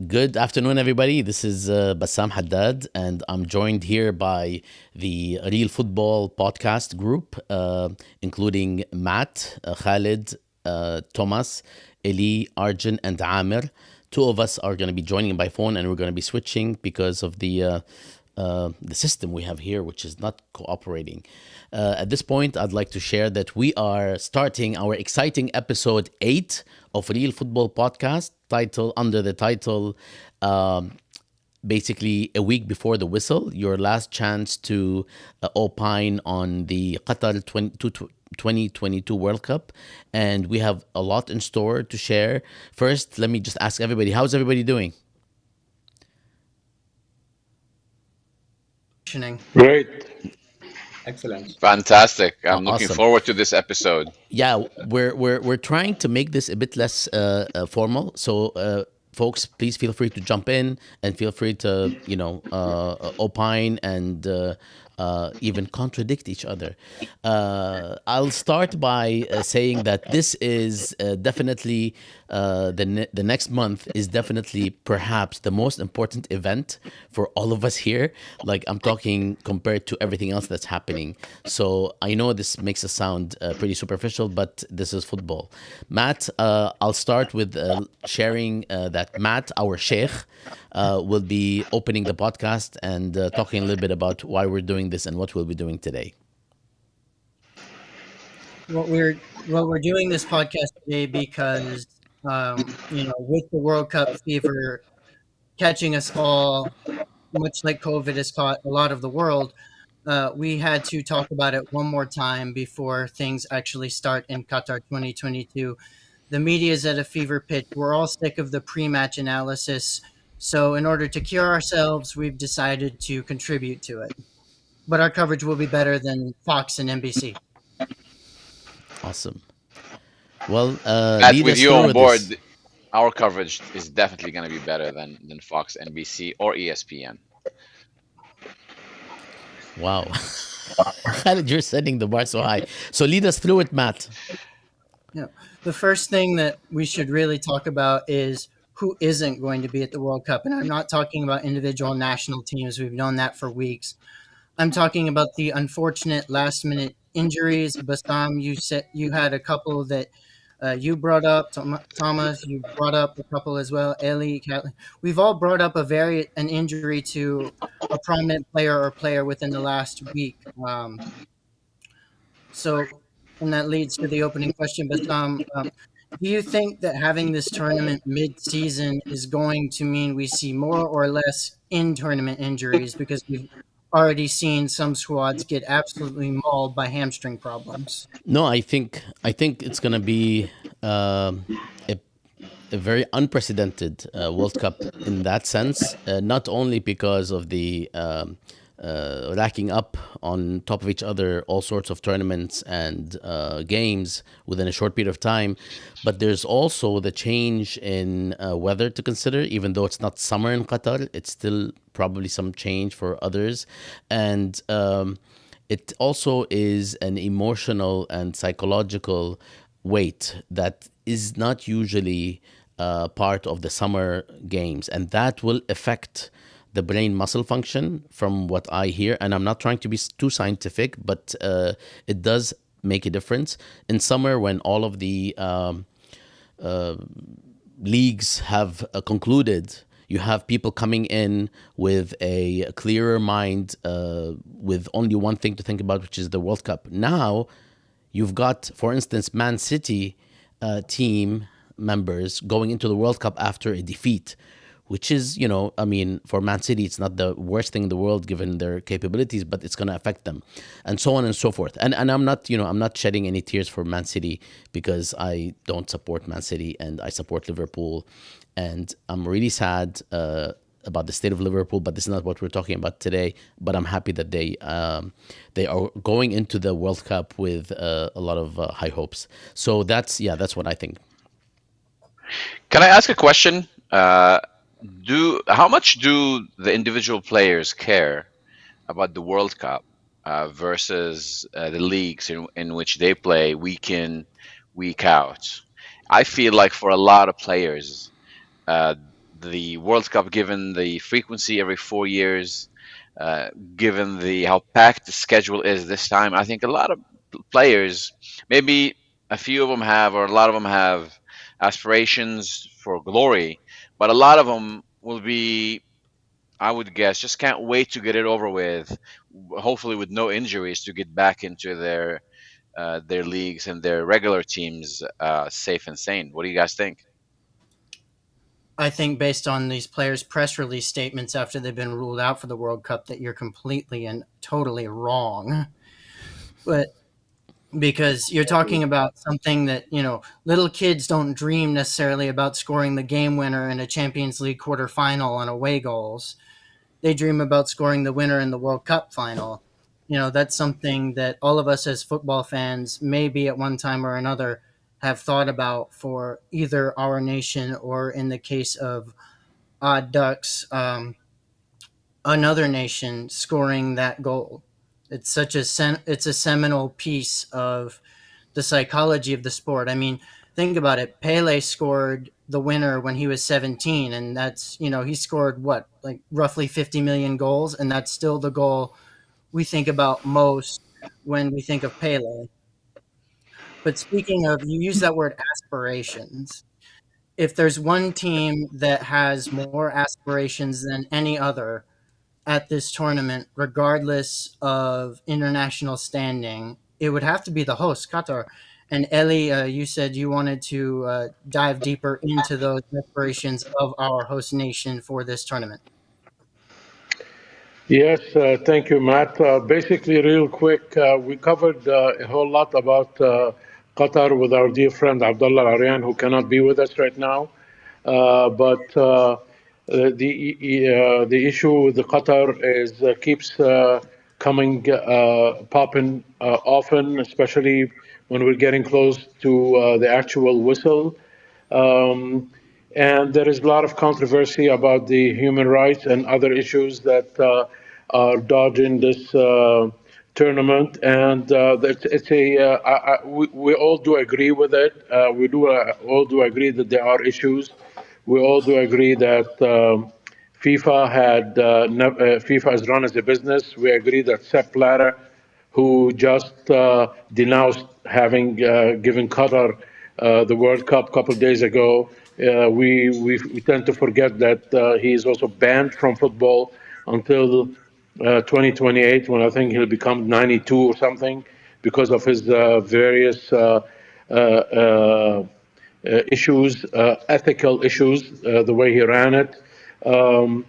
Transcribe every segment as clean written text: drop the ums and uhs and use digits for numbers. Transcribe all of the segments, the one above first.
Good afternoon, everybody. This is Bassam Haddad, and I'm joined here by the Real Football podcast group, including Matt, Khalid, Thomas, Eli, Arjun, and Amir. Two of us are going to be joining by phone, and we're going to be switching because of the system we have here, which is not cooperating. At this point, I'd like to share that we are starting our exciting episode 8 of Real Football Podcast, title under the title basically a week before the whistle, your last chance to opine on the Qatar 2022 World Cup. And we have a lot in store to share. First, let me just ask everybody, how's everybody doing? Functioning. Great. Excellent. Fantastic. I'm looking Awesome. forward to this episode. Yeah, we're trying to make this a bit less formal. So, folks, please feel free to jump in and feel free to opine and even contradict each other. I'll start by saying that this is definitely the next month is definitely perhaps the most important event for all of us here. Like I'm talking compared to everything else that's happening. So I know this makes us sound pretty superficial, but this is football. Matt, I'll start with sharing that Matt, our sheikh, will be opening the podcast and talking a little bit about why we're doing this and what we'll be doing today. We're doing this podcast today because with the World Cup fever catching us all, much like COVID has caught a lot of the world, we had to talk about it one more time before things actually start in Qatar 2022. The media is at a fever pitch. We're all sick of the pre-match analysis. So, in order to cure ourselves, we've decided to contribute to it. But our coverage will be better than Fox and NBC. Awesome. Well, Matt, lead with us you on through this. board, our coverage is definitely going to be better than Fox, NBC, or ESPN. Wow. Khalid, you're setting the bar so high. So lead us through it, Matt. Yeah. The first thing that we should really talk about is who isn't going to be at the World Cup. And I'm not talking about individual national teams. We've known that for weeks. I'm talking about the unfortunate last minute injuries. Bassam, you said you had a couple that you brought up. Thomas, you brought up a couple as well. Ellie, Catlin. We've all brought up an injury to a prominent player or player within the last week. So, and that leads to the opening question. But do you think that having this tournament mid-season is going to mean we see more or less in-tournament injuries? Because we've already seen some squads get absolutely mauled by hamstring problems. No, I think it's gonna be a very unprecedented World Cup in that sense. Not only because of the racking up on top of each other all sorts of tournaments and games within a short period of time, but there's also the change in weather to consider. Even though it's not summer in Qatar, it's still probably some change for others, and it also is an emotional and psychological weight that is not usually part of the summer games, and that will affect the brain muscle function from what I hear. And I'm not trying to be too scientific, but it does make a difference in summer when all of the leagues have concluded. You have people coming in with a clearer mind, with only one thing to think about, which is the World Cup. Now, you've got, for instance, Man City team members going into the World Cup after a defeat, which is, I mean, for Man City, it's not the worst thing in the world given their capabilities, but it's going to affect them, and so on and so forth. And I'm not, I'm not shedding any tears for Man City because I don't support Man City and I support Liverpool, and I'm really sad about the state of Liverpool. But this is not what we're talking about today. But I'm happy that they are going into the World Cup with a lot of high hopes. So that's what I think. Can I ask a question? How much do the individual players care about the World Cup versus the leagues in which they play week in, week out? I feel like for a lot of players, the World Cup, given the frequency every 4 years, uh, given the how packed the schedule is this time, I think a lot of players, maybe a few of them have, or a lot of them have aspirations for glory, but a lot of them will be, I would guess, just can't wait to get it over with, hopefully with no injuries, to get back into their leagues and their regular teams safe and sane. What do you guys think? I think based on these players' press release statements after they've been ruled out for the World Cup that you're completely and totally wrong. But because you're talking about something that, little kids don't dream necessarily about scoring the game winner in a Champions League quarterfinal on away goals. They dream about scoring the winner in the World Cup final. That's something that all of us as football fans, maybe at one time or another, have thought about for either our nation or, in the case of Odd Ducks, another nation scoring that goal. It's such it's a seminal piece of the psychology of the sport. I mean, think about it. Pele scored the winner when he was 17, and that's, he scored what, like roughly 50 million goals, and that's still the goal we think about most when we think of Pele. But speaking of, you use that word aspirations. If there's one team that has more aspirations than any other at this tournament, regardless of international standing, it would have to be the host, Qatar. And Ellie, you said you wanted to dive deeper into those aspirations of our host nation for this tournament. Yes, thank you, Matt. Basically, real quick, we covered a whole lot about Qatar with our dear friend Abdullah Arian, who cannot be with us right now. But the issue with the Qatar is keeps coming popping often, especially when we're getting close to the actual whistle. Um, and there is a lot of controversy about the human rights and other issues that are dodging this tournament. And it's we all do agree with it. We do all do agree that there are issues. We all do agree that FIFA is run as a business. We agree that Sepp Blatter, who just denounced having given Qatar the World Cup a couple of days ago. We tend to forget that he is also banned from football until 2028, when I think he'll become 92 or something, because of his various issues, ethical issues, the way he ran it. Um,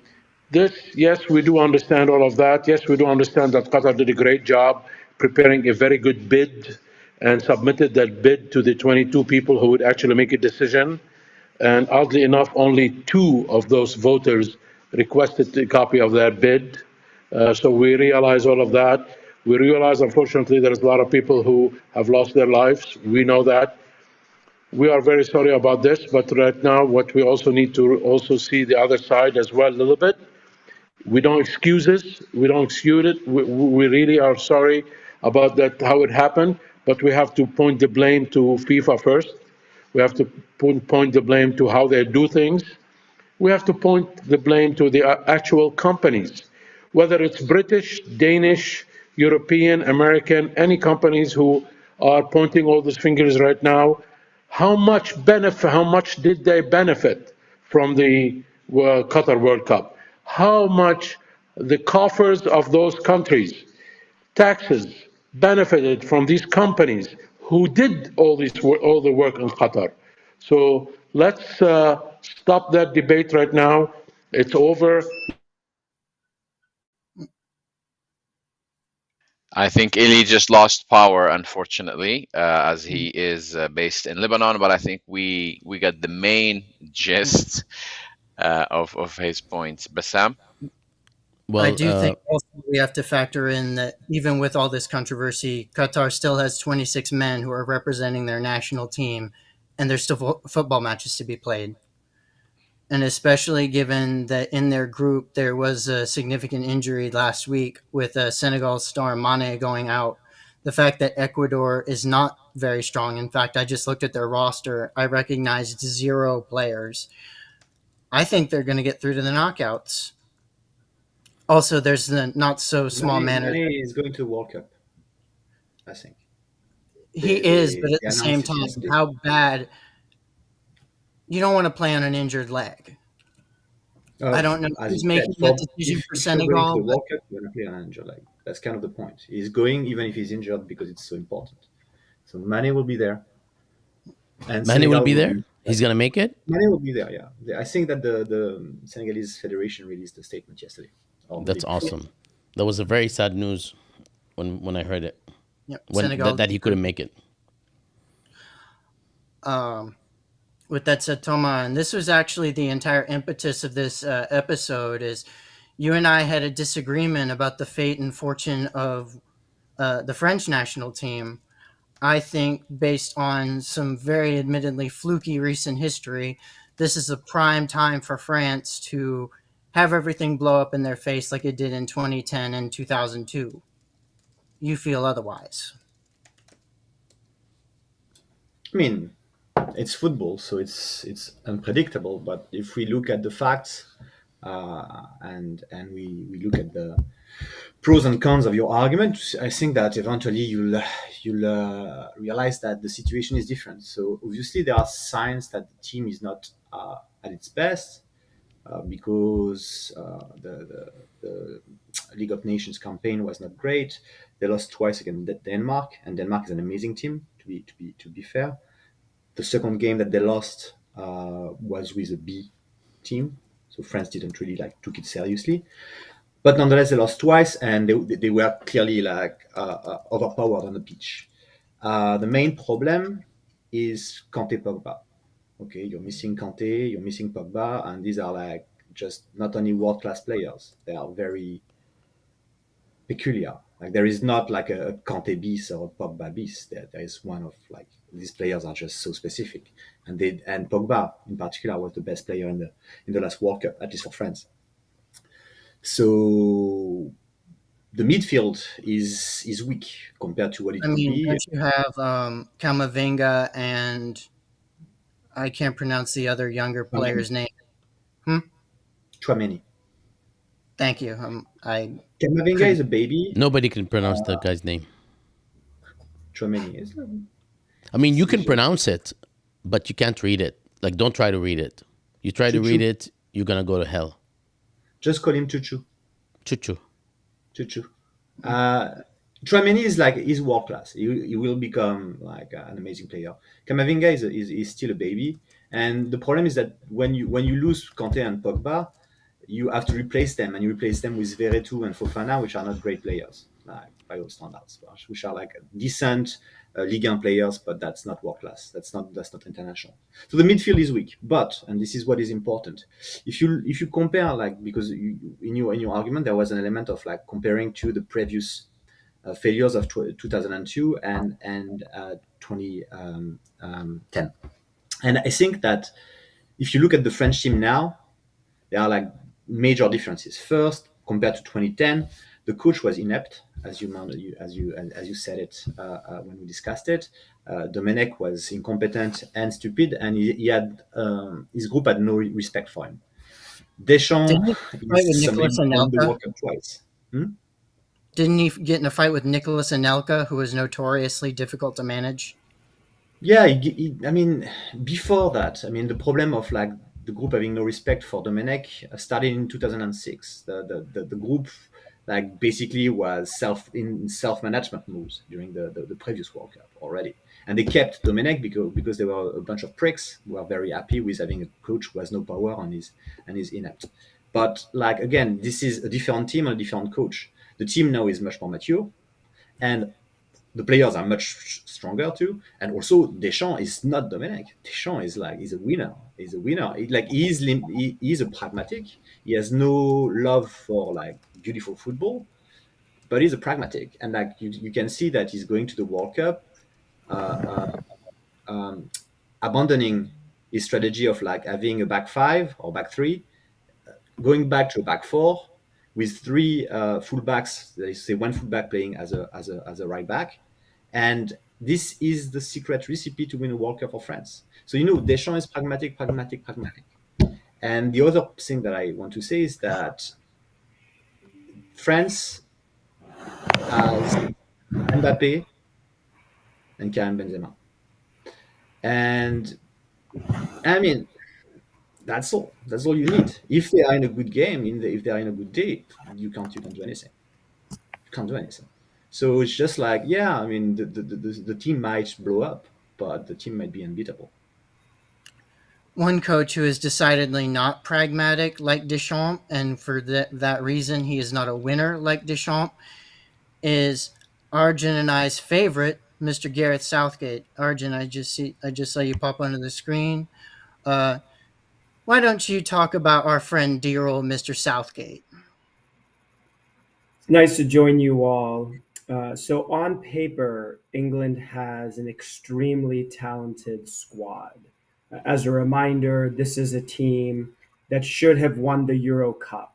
yes, we do understand all of that. Yes, we do understand that Qatar did a great job preparing a very good bid and submitted that bid to the 22 people who would actually make a decision. And oddly enough, only two of those voters requested a copy of that bid. So we realize all of that. We realize, unfortunately, there's a lot of people who have lost their lives. We know that. We are very sorry about this, but right now, what we also need to also see the other side as well a little bit. We don't excuse this. We don't excuse it. We really are sorry about that, how it happened, but we have to point the blame to FIFA first. We have to point the blame to how they do things. We have to point the blame to the actual companies, whether it's British, Danish, European, American, any companies who are pointing all these fingers right now. How much did they benefit from the Qatar World Cup? How much the coffers of those countries, taxes, benefited from these companies who did all the work in Qatar. So let's stop that debate right now. It's over. I think Ili just lost power, unfortunately, as he is based in Lebanon. But I think we got the main gist of his points. Bassam? I Well, do think also we have to factor in that even with all this controversy, Qatar still has 26 men who are representing their national team, and there's still football matches to be played. And especially given that in their group there was a significant injury last week with Senegal star Mane going out. The fact that Ecuador is not very strong. In fact, I just looked at their roster. I recognized zero players. I think they're going to get through to the knockouts. Also, there's the not so small manner. Mane is going to World Cup, I think. He is, but at They the same announced it time, yesterday. how bad? You don't want to play on an injured leg. I don't know As who's you said, making that decision for if you're going to the Senegal, but World Cup, you're going to play on an injured leg. That's kind of the point. He's going even if he's injured because it's so important. So Mane will be there, and Manny will Senegal be will there. be. He's gonna make it. Mane will be there. Yeah, I think that the Senegalese federation released a statement yesterday or the day That's before. awesome. That was a very sad news when I heard it. yep, When Senegal. that he couldn't make it. Um, with that said, Thomas, and this was actually the entire impetus of this episode. Is you and I had a disagreement about the fate and fortune of the French national team. I think, based on some very admittedly fluky recent history, this is a prime time for France to have everything blow up in their face like it did in 2010 and 2002. You feel otherwise. I mean, it's football, so it's unpredictable. But if we look at the facts, and we look at the pros and cons of your argument, I think that eventually you'll realize that the situation is different. So obviously there are signs that the team is not at its best because the League of Nations campaign was not great. They lost twice against Denmark, and Denmark is an amazing team. To be fair, the second game that they lost was with a B team, so France didn't really took it seriously. But nonetheless, they lost twice, and they were clearly overpowered on the pitch. The main problem is Kanté Pogba. Okay, you're missing Kanté, you're missing Pogba, and these are just not only world class players; they are very peculiar. There is not a Kanté bis or a Pogba bis. There is one of these players are just so specific, and Pogba in particular was the best player in the last World Cup, at least for France. So the midfield is weak compared to what it I could mean, be. don't you have Kamavinga and I can't pronounce the other younger Tchouaméni. player's name. Hmm? Tchouaméni. Thank you. I Kamavinga couldn't. is a baby. Nobody can pronounce that guy's name. Tchouaméni is. I mean, you can pronounce it, but you can't read it. Like, don't try to read it. You try to read Chuchu. it, you're gonna go to hell. Just call him Chuchu. Chuchu. Chuchu. Tchouaméni is world class. He will become an amazing player. Kamavinga is still a baby, and the problem is that when you lose Kanté and Pogba, you have to replace them, and you replace them with Veretout and Fofana, which are not great players, by all standards, which are decent Ligue 1 players, but that's not world class. That's not international. So the midfield is weak, but and this is what is important. If you compare because in your argument there was an element of comparing to the previous failures of 2002 and 2010, and I think that if you look at the French team now, there are major differences. First, compared to 2010, the coach was inept, as you said it when we discussed it. Domenech was incompetent and stupid, and he had his group had no respect for him. Deschamps Didn't he fight with is somebody Nicholas who won the Anelka? World Cup twice. Didn't he get in a fight with Nicholas Anelka, who was notoriously difficult to manage? Yeah, I mean, before that, I mean, the problem of the group having no respect for Domenech started in 2006. The group basically was self management moves during the previous World Cup already, and they kept Domenech because they were a bunch of pricks who were very happy with having a coach who has no power and is inept. But again, this is a different team and a different coach. The team now is much more mature, and the players are much stronger too, and also Deschamps is not Domenech. Deschamps is a winner. He's a winner. He's a pragmatic. He has no love for beautiful football, but he's a pragmatic, and you can see that he's going to the World Cup, abandoning his strategy of having a back five or back three, going back to a back four with three fullbacks. They say one fullback playing as a right back, and this is the secret recipe to win a World Cup for France. So Deschamps is pragmatic. And the other thing that I want to say is that France has Mbappe and Karim Benzema. And I mean, that's all. That's all you need. If they are in a good game, if they are in a good day, you can't do anything. You can't do anything. So it's just like, yeah, I mean, the team might blow up, but the team might be unbeatable. One coach who is decidedly not pragmatic like Deschamps, and for that reason he is not a winner like Deschamps, is Arjun and I's favorite, Mr. Gareth Southgate. Arjun, I just saw you pop onto the screen. Uh, why don't you talk about our friend dear old Mr. Southgate? Nice to join you all. So, on paper, England has an extremely talented squad. As a reminder, this is a team that should have won the Euro Cup.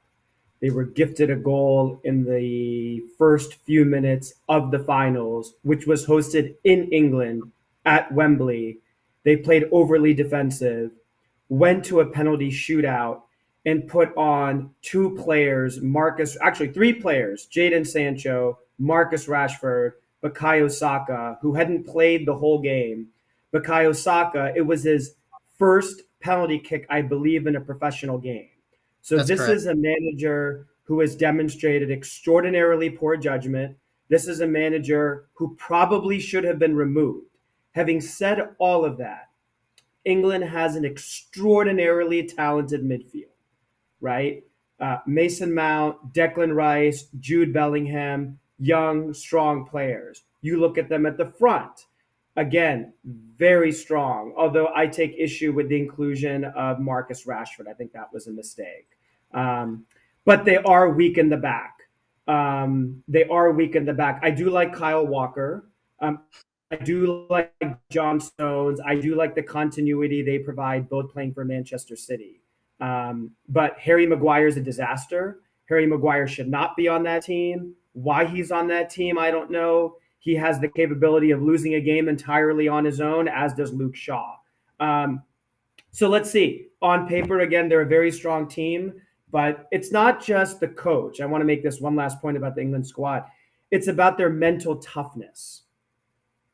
They were gifted a goal in the first few minutes of the finals, which was hosted in England at Wembley. They played overly defensive, went to a penalty shootout, and put on two players, actually three players, Jadon Sancho, Marcus Rashford, Bukayo Saka, who hadn't played the whole game. Bukayo Saka, it was his first penalty kick, I believe, in a professional game. So That's this correct. is a manager who has demonstrated extraordinarily poor judgment. This is a manager who probably should have been removed. Having said all of that, England has an extraordinarily talented midfield, right? Mason Mount, Declan Rice, Jude Bellingham, young, strong players. You look at them at the front, again, very strong. Although I take issue with the inclusion of Marcus Rashford, I think that was a mistake. Um, but they are weak in the back. They are weak in the back. I do like Kyle Walker. I do like John Stones. I do like the continuity they provide, both playing for Manchester City. But Harry Maguire is a disaster. Harry Maguire should not be on that team. Why he's on that team, I don't know. He has the capability of losing a game entirely on his own, as does Luke Shaw. Um, so let's see. On paper, again, they're a very strong team, but it's not just the coach. I want to make this one last point about the England squad. It's about their mental toughness.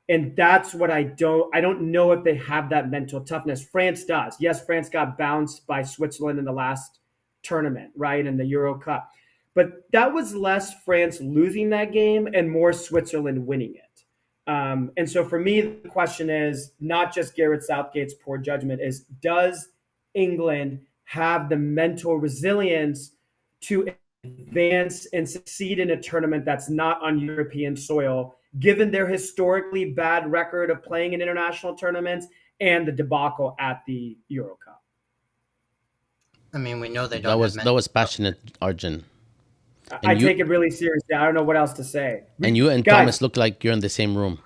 And that's what I don't know if they have that mental toughness. France does. Yes, France got bounced by Switzerland in the last tournament, right? In the Euro Cup. But that was less France losing that game and more Switzerland winning it. And so for me, the question is not just Gareth Southgate's poor judgment, is does England have the mental resilience to advance and succeed in a tournament that's not on European soil, given their historically bad record of playing in international tournaments and the debacle at the Euro Cup? I mean, we know they That don't have was men. that was passionate, Arjun. I And you take it really seriously. I don't know what else to say. and you and Guys, Thomas look like you're in the same room.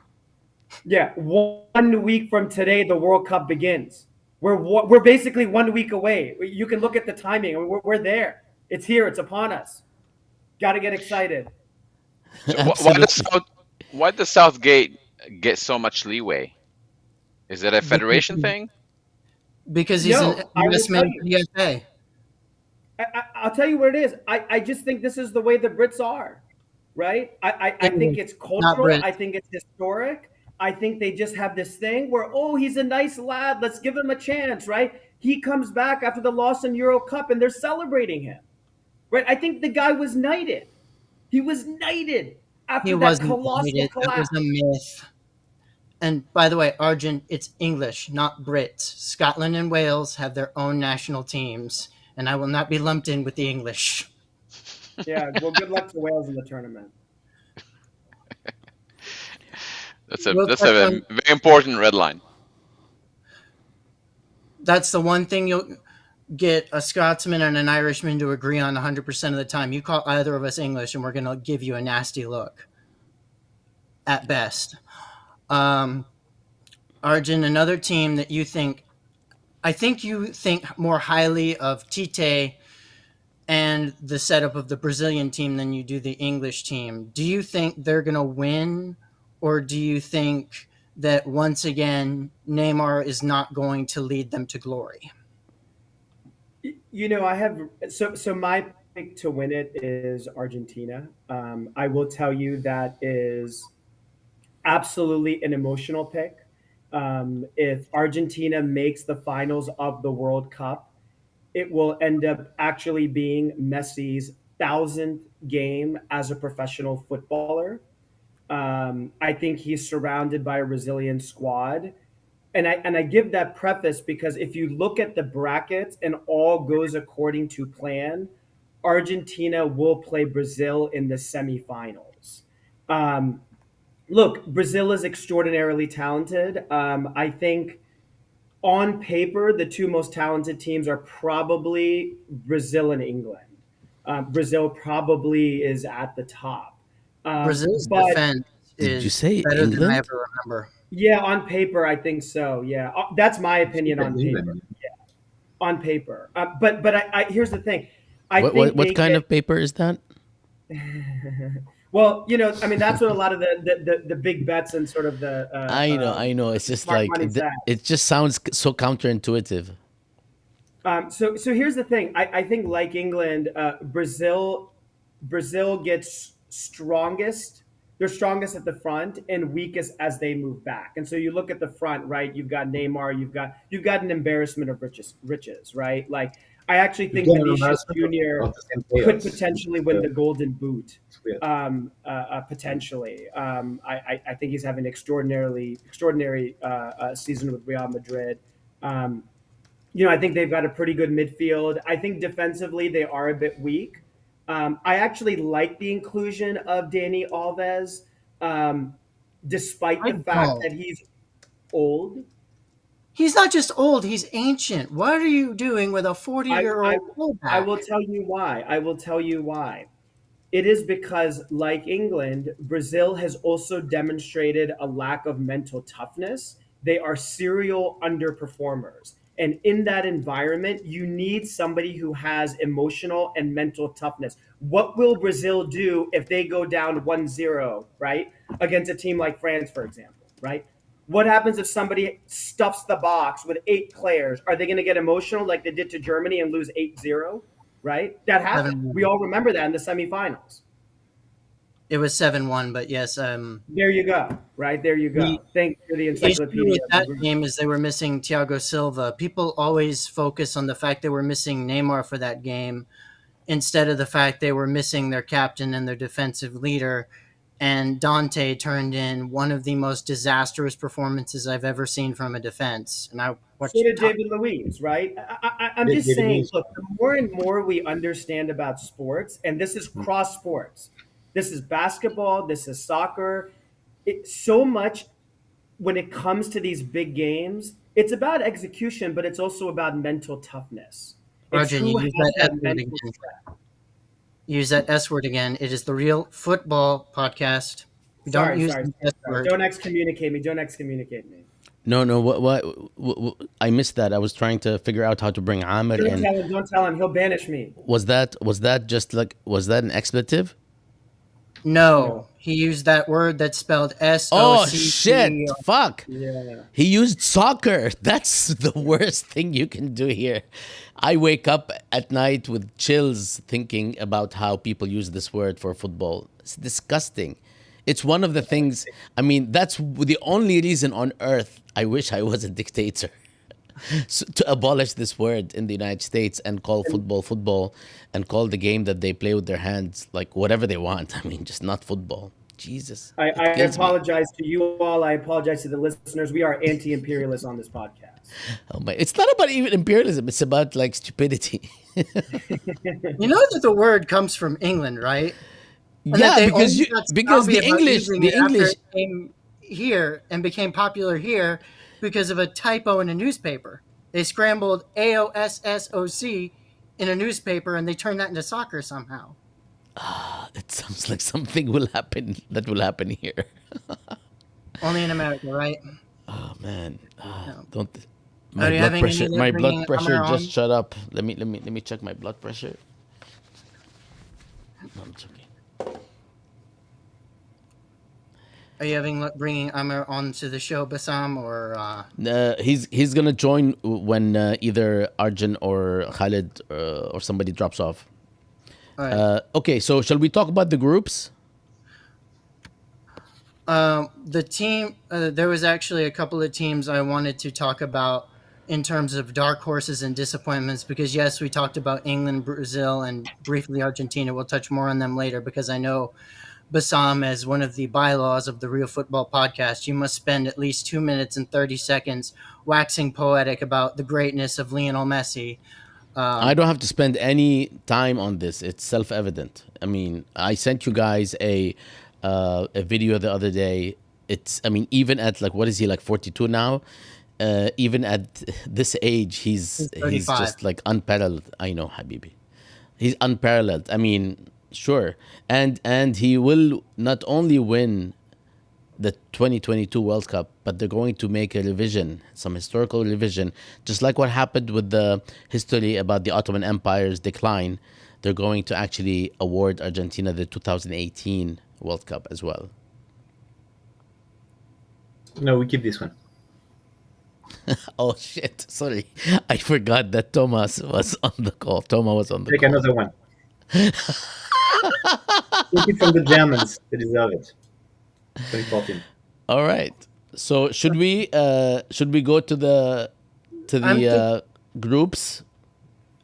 yeah, 1 week from today, the World Cup begins. We're basically 1 week away. You can look at the timing. We're there. It's here. It's upon us. Got to get excited. So Absolutely. why does Southgate get so much leeway? Is it a federation Because, thing? because he's an No, I will tell investment you. PSA. I'll tell you what it is. I just think this is the way the Brits are, right? I think it's Not cultural. Brits. I think it's historic. I think they just have this thing where, oh, he's a nice lad. Let's give him a chance, right? He comes back after the loss in Euro Cup and they're celebrating him, right? I think the guy was knighted. He was knighted He after that wasn't colossal needed. That was collapse. a myth. And by the way, Arjun, it's English, not Brits. Scotland and Wales have their own national teams, and I will not be lumped in with the English. Yeah, well, good luck to Wales in the tournament. We'll That's touch a on, very important red line. that's the one thing you'll get a Scotsman and an Irishman to agree on 100% of the time. You call either of us English, and we're going to give you a nasty look at best. Arjun, another team that I think you think more highly of Tite and the setup of the Brazilian team than you do the English team. Do you think they're going to win, or do you think that once again Neymar is not going to lead them to glory? I have my pick to win it is Argentina. I will tell you that is absolutely an emotional pick. If Argentina makes the finals of the World Cup, it will end up actually being Messi's thousandth game as a professional footballer. I think he's surrounded by a resilient squad. And I give that preface because if you look at the brackets and all goes according to plan, Argentina will play Brazil in the semifinals. Um, Look, Brazil is extraordinarily talented. I think on paper, the two most talented teams are probably Brazil and England. Brazil probably is at the top. Brazil's But defense Did you is say better than I England? ever remember. yeah, on paper, I think so. Yeah, that's my opinion on paper. England. On paper, but here's the thing. I What think what they kind get of paper is that? well. I mean, that's what a lot of the big bets and sort of I know. It's just smart like money says. it just sounds so counterintuitive. So here's the thing. I think like England, Brazil gets strongest. They're strongest at the front and weakest as they move back. And so you look at the front, right? You've got Neymar. You've got an embarrassment of riches, right? Like I actually You've think got an Vinicius embarrassment Junior of the same could players. potentially win the Golden Boot. It's weird. Potentially, I think he's having an extraordinary season with Real Madrid. Um, I think they've got a pretty good midfield. I think defensively they are a bit weak. I actually like the inclusion of Danny Alves, um, despite I the fact don't. that he's old. He's not just old, he's ancient. What are you doing with a I, I, 40-year-old I will fullback? tell you why. I will tell you why. It is because, like England, Brazil has also demonstrated a lack of mental toughness. They are serial underperformers. And in that environment, you need somebody who has emotional and mental toughness. What will Brazil do if they go down 1-0, right? Against a team like France, for example, right? What happens if somebody stuffs the box with 8 players? Are they going to get emotional like they did to Germany and lose 8-0? Right? That happened. We 7-1. all remember that in the semifinals. It was 7-1, but yes, There you go. Right? There you the go. Thank you for the issue with encyclopedia of the that group. game is they were missing Thiago Silva. People always focus on the fact they were missing Neymar for that game instead of the fact they were missing their captain and their defensive leader. And Dante turned in one of the most disastrous performances I've ever seen from a defense. And I So watched. did David Luiz, right? I'm just David saying, Luiz. look, the more and more we understand about sports, and this is cross sports, this is basketball, this is soccer, so much when it comes to these big games, it's about execution, but it's also about mental toughness. It's Arjun, who you has use that S that word mental again. strength. Use that S word again. It is the real football podcast. We don't Sorry, use sorry, the sorry, S sorry. word. Don't excommunicate me. Don't excommunicate me. No, no. What I missed that. I was trying to figure out how to bring Amr Don't in. tell him. Don't tell him. He'll banish me. Was that just like was that an expletive? No. No, he used that word that's spelled Oh SOCC. shit! Fuck. Yeah. He used soccer. That's the worst thing you can do here. I wake up at night with chills thinking about how people use this word for football. It's disgusting. It's one of the things, I mean, that's the only reason on earth I wish I was a dictator. So, to abolish this word in the United States and call football football and call the game that they play with their hands like whatever they want. I mean, just not football. Jesus, I it kills me. apologize to you all. I apologize to the listeners. We are anti-imperialists on this podcast. Oh my! It's not about even imperialism. It's about like stupidity. You know that the word comes from England, right? And that Yeah, they because only got because snobby the about English using the it after English it came here and became popular here because of a typo in a newspaper. They scrambled AOSSOC in a newspaper and they turned that into soccer somehow. it sounds like something will happen that will happen here. Only in America, right? Oh man, No. don't Are you having any luck my bringing blood pressure Amr just on? shut up. Let me check my blood pressure. No, I'm joking. Are you having luck bringing Amr onto the show, Bassam, or He's gonna join when either Arjun or Khalid or somebody drops off. all right? Okay, so shall we talk about the groups? The team, there was actually a couple of teams I wanted to talk about in terms of dark horses and disappointments because, yes, we talked about England, Brazil, and briefly Argentina. We'll touch more on them later because I know Bassam, as one of the bylaws of the Real Football Podcast, you must spend at least 2 minutes and 30 seconds waxing poetic about the greatness of Lionel Messi. I Um, don't have to spend any time on this. It's self-evident. I mean, I sent you guys a video the other day. It's, I mean, even at like, what is he, like 42 now? Even at this age, he's he's 35. just like unparalleled. I know, Habibi. He's unparalleled. I mean, sure, and he will not only win the 2022 World Cup, but they're going to make a revision, some historical revision, just like what happened with the history about the Ottoman Empire's decline. They're going to actually award Argentina the 2018 World Cup as well. No, we keep this one. Oh shit! Sorry, I forgot that Thomas was on the call. Thomas was on the Take call. another one. Take it from the Germans. They deserve it. 2014. All right. So should we go to I'm the think groups?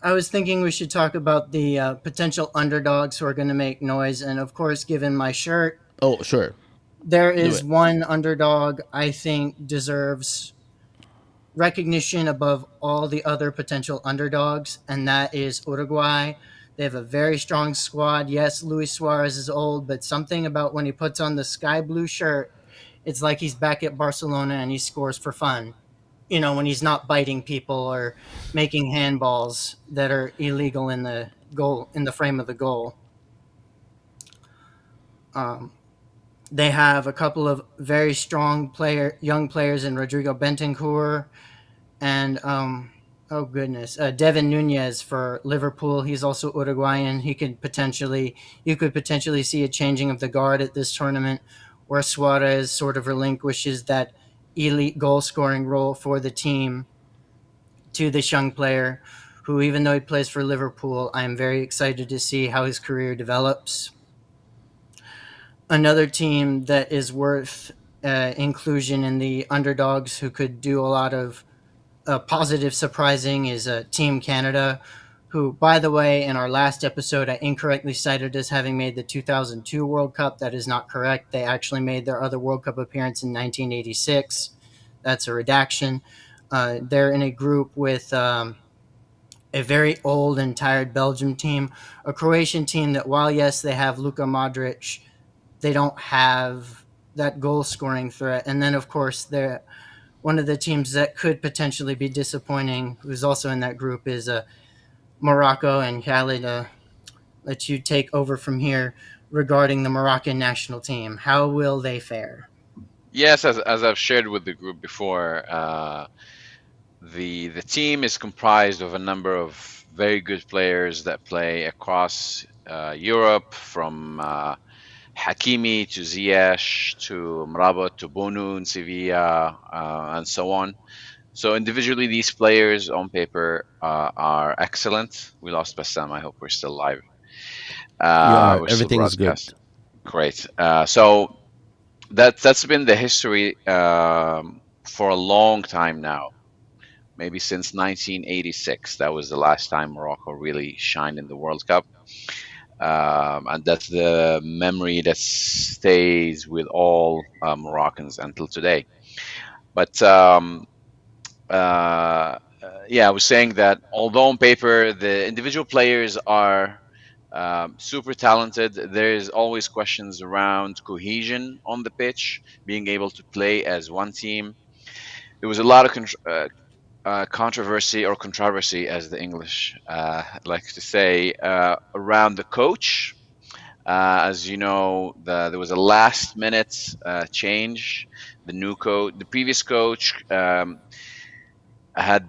I was thinking we should talk about the potential underdogs who are going to make noise, and of course, given my shirt, Oh, sure. there Do is it. one underdog I think deserves recognition above all the other potential underdogs, and that is Uruguay. They have a very strong squad. Yes, Luis Suarez is old, but something about when he puts on the sky blue shirt, it's like he's back at Barcelona and he scores for fun. You know, when he's not biting people or making handballs that are illegal in the goal in the frame of the goal. Um, they have a couple of very strong young players in Rodrigo Bentancur and oh goodness, Devin Nunez for Liverpool. He's also Uruguayan. You could potentially see a changing of the guard at this tournament, where Suarez sort of relinquishes that elite goal scoring role for the team to this young player, who, even though he plays for Liverpool, I am very excited to see how his career develops. Another team that is worth inclusion in the underdogs who could do a lot of positive surprising is Team Canada, who, by the way, in our last episode, I incorrectly cited as having made the 2002 World Cup. That is not correct. They actually made their other World Cup appearance in 1986. That's a redaction. They're in a group with a very old and tired Belgium team, a Croatian team that, while yes, they have Luka Modric, they don't have that goal scoring threat. And then, of course, they're one of the teams that could potentially be disappointing, who's also in that group, is Morocco. And Khalid, let you take over from here regarding the Moroccan national team. How will they fare? Yes, as I've shared with the group before, the team is comprised of a number of very good players that play across Europe, from Hakimi to Ziyech to Mrabat to Bonu in Sevilla, and so on. So individually, these players on paper are excellent. We lost Bassam. I hope we're still live. You are. We're still Everything is good. broadcasting. Great. So that's been the history for a long time now. Maybe since 1986. That was the last time Morocco really shined in the World Cup. And that's the memory that stays with all Moroccans until today. But yeah, I was saying that although on paper the individual players are super talented, there's always questions around cohesion on the pitch, being able to play as one team. There was a lot of controversy, or controversy as the English like to say, around the coach. As you know, there was a last minute change. The previous coach had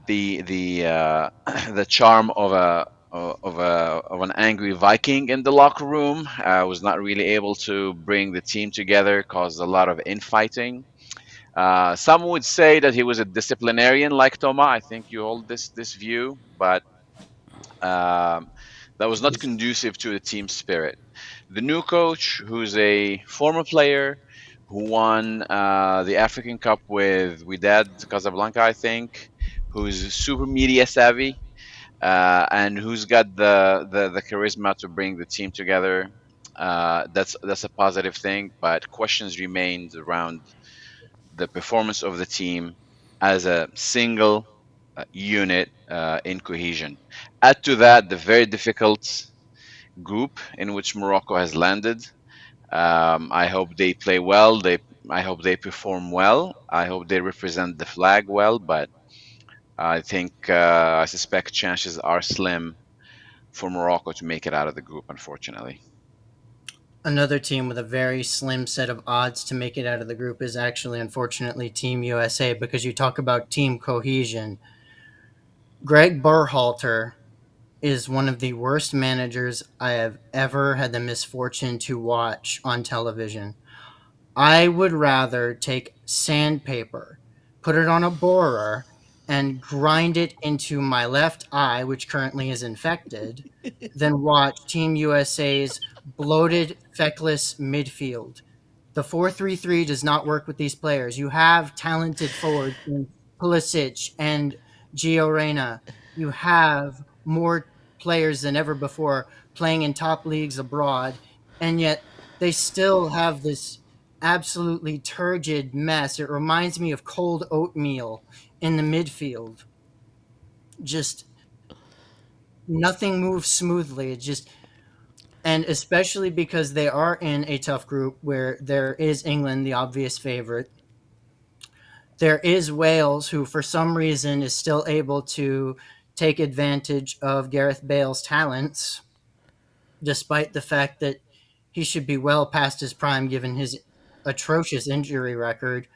the charm of of an angry Viking in the locker room. Was not really able to bring the team together, caused a lot of infighting. Some would say that he was a disciplinarian like Toma. I think you hold this view, but um, that was not This conducive to the team spirit. The new coach, who's a former player who won the African Cup with Wydad Casablanca, I think, who's super media savvy, and who's got the charisma to bring the team together. That's a positive thing, but questions remained around the performance of the team as a single unit in cohesion. Add to that the very difficult group in which Morocco has landed. I hope they play well. I hope they perform well. I hope they represent the flag well. But I suspect chances are slim for Morocco to make it out of the group. Unfortunately, Another team with a very slim set of odds to make it out of the group is actually, unfortunately, Team USA, because you talk about team cohesion. Greg Berhalter is one of the worst managers I have ever had the misfortune to watch on television. I would rather take sandpaper, put it on a borer, and grind it into my left eye, which currently is infected, than watch Team USA's bloated, feckless midfield. The 4-3-3 does not work with these players. You have talented forwards in Pulisic and Gio Reyna. You have more players than ever before playing in top leagues abroad, and yet they still have this absolutely turgid mess. It reminds me of cold oatmeal in the midfield. Just nothing moves smoothly. It just, and especially because they are in a tough group where there is England, the obvious favorite. There is Wales, who for some reason is still able to take advantage of Gareth Bale's talents, despite the fact that he should be well past his prime given his atrocious injury record.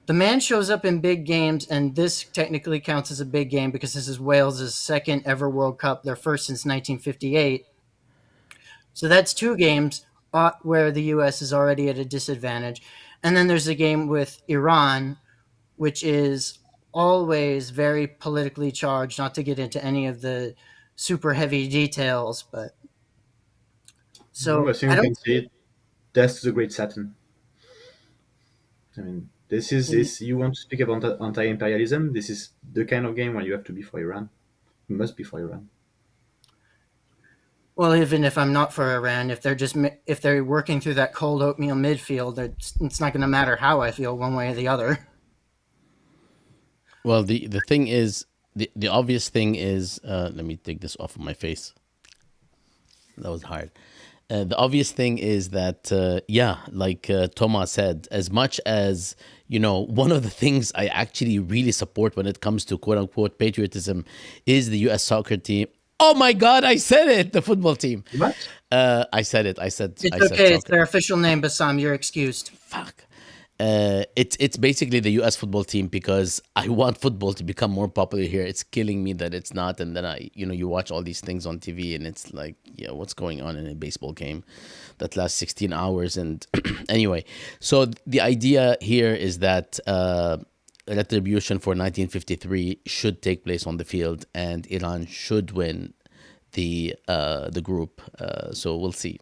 The man shows up in big games, and this technically counts as a big game because this is Wales' second ever World Cup, their first since 1958. So that's two games where the U.S. is already at a disadvantage. And then there's a game with Iran, which is always very politically charged, not to get into any of the super heavy details, but no, I so think I we can don't. say death to the great Saturn. I mean, this is this. You want to speak about anti-imperialism? This is the kind of game where you have to be for Iran. You must be for Iran. Well, even if I'm not for Iran, if they're working through that cold oatmeal midfield, it's not going to matter how I feel one way or the other. Well, the thing is, the obvious thing is, let me take this off of my face. That was hard. The obvious thing is that, yeah, like Thomas said, as much as, one of the things I actually really support when it comes to quote unquote patriotism is the US soccer team. Oh my God, I said it, the football team. What? I said it. It's I said okay. It's soccer. their official name, Bassam. You're excused. Fuck. It's basically the U.S. football team because I want football to become more popular here. It's killing me that it's not, and then you watch all these things on TV, and it's like, yeah, what's going on in a baseball game that lasts 16 hours? And anyway, so the idea here is that retribution for 1953 should take place on the field, and Iran should win the group. So we'll see.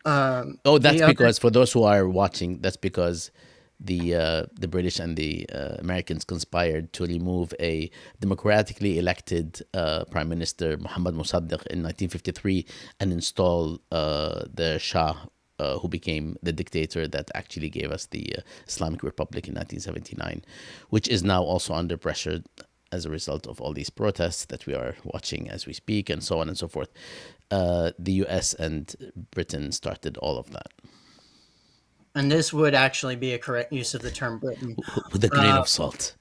Oh, that's The other, because for those who are watching, that's because the British and the Americans conspired to remove a democratically elected Prime Minister Mohammad Mossadegh in 1953 and install the Shah, who became the dictator that actually gave us the Islamic Republic in 1979, which is now also under pressure as a result of all these protests that we are watching as we speak, and so on and so forth. The US and Britain started all of that and this would actually be a correct use of the term Britain. with a grain of salt.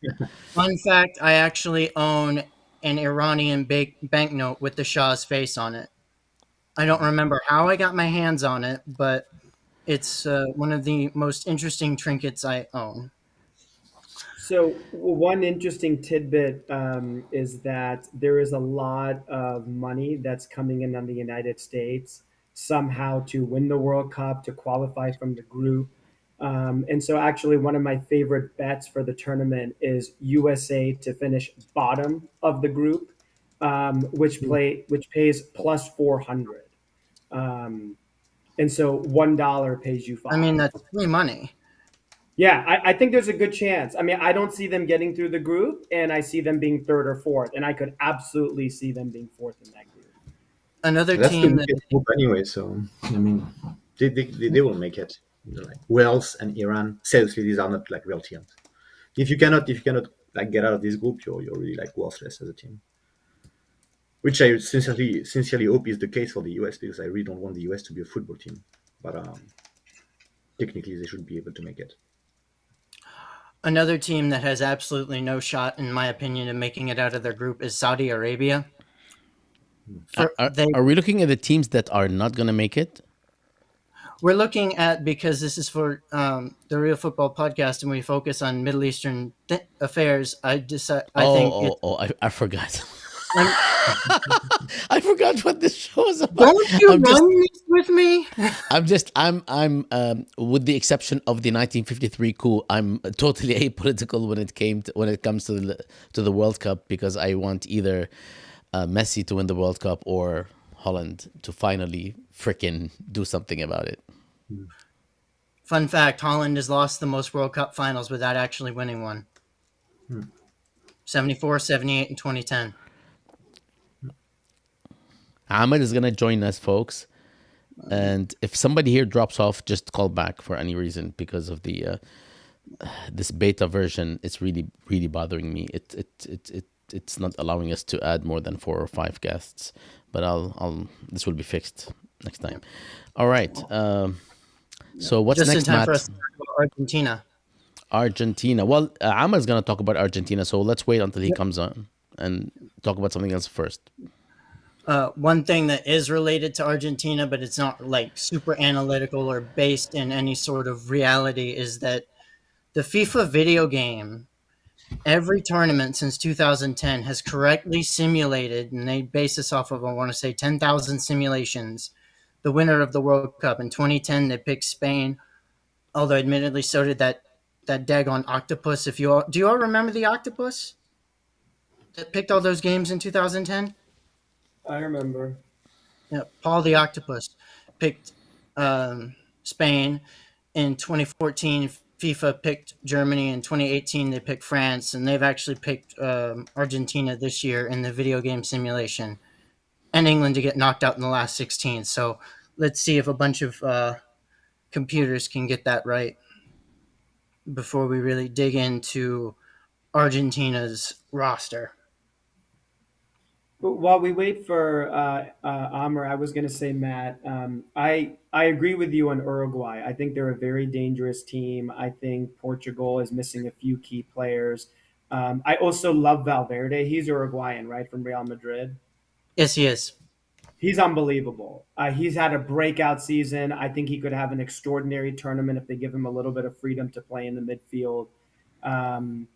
Fun fact: I actually own an Iranian banknote with the Shah's face on it. I don't remember how I got my hands on it, but it's one of the most interesting trinkets I own. So one interesting tidbit is that there is a lot of money that's coming in on the United States somehow to win the World Cup, to qualify from the group. And so actually one of my favorite bets for the tournament is USA to finish bottom of the group, which pays plus 400. Um, and so $1 pays you I mean, five. that's free money. Yeah, I think there's a good chance. I mean, I don't see them getting through the group, and I see them being third or fourth, and I could absolutely see them being fourth in that group. Another That's the team that weakest group anyway. So I mean, they will make it. Like Wales and Iran. Seriously, these are not like real teams. If you cannot like get out of this group, you're really like worthless as a team. Which I sincerely hope is the case for the US because I really don't want the US to be a football team. But technically, they should be able to make it. Another team that has absolutely no shot, in my opinion, of making it out of their group is Saudi Arabia. For they, Are we looking at the teams that are not going to make it? we're looking at, because this is for the Real Football Podcast, and we focus on Middle Eastern affairs. I think it's. I forgot. I'm, I forgot what this show is about. don't you I'm just, run this with me? with the exception of the 1953 coup, I'm totally apolitical when it comes to the World Cup because I want either Messi to win the World Cup or Holland to finally frickin' do something about it. Fun fact: Holland has lost the most World Cup finals without actually winning one. 74, 78, and 2010. Ahmed is gonna join us, folks. And if somebody here drops off, just call back for any reason because of the this beta version. It's really really bothering me. It's not allowing us to add more than 4 or 5 guests. But I'll this will be fixed next time. All right. So what's Just in next, time Matt? for us to talk about Argentina. Argentina. Well, Amar's gonna talk about Argentina, so let's wait until he comes on and talk about something else first. One thing that is related to Argentina, but it's not like super analytical or based in any sort of reality, is that the FIFA video game, every tournament since 2010 has correctly simulated, and they base this off of, I want to say, 10,000 simulations, the winner of the World Cup. In 2010, they picked Spain, although admittedly so did that daggone octopus. Do you all remember the octopus that picked all those games in 2010? I remember. Yeah, Paul the Octopus picked Spain. In 2014, FIFA picked Germany. In 2018, they picked France, and they've actually picked Argentina this year in the video game simulation, and England to get knocked out in the last 16. So let's see if a bunch of computers can get that right before we really dig into Argentina's roster. But while we wait for Amr, I was going to say, Matt, I agree with you on Uruguay. I think they're a very dangerous team. I think Portugal is missing a few key players. I also love Valverde. He's Uruguayan, right, from Real Madrid. Yes, he is. He's unbelievable. He's had a breakout season. I think he could have an extraordinary tournament if they give him a little bit of freedom to play in the midfield. Um,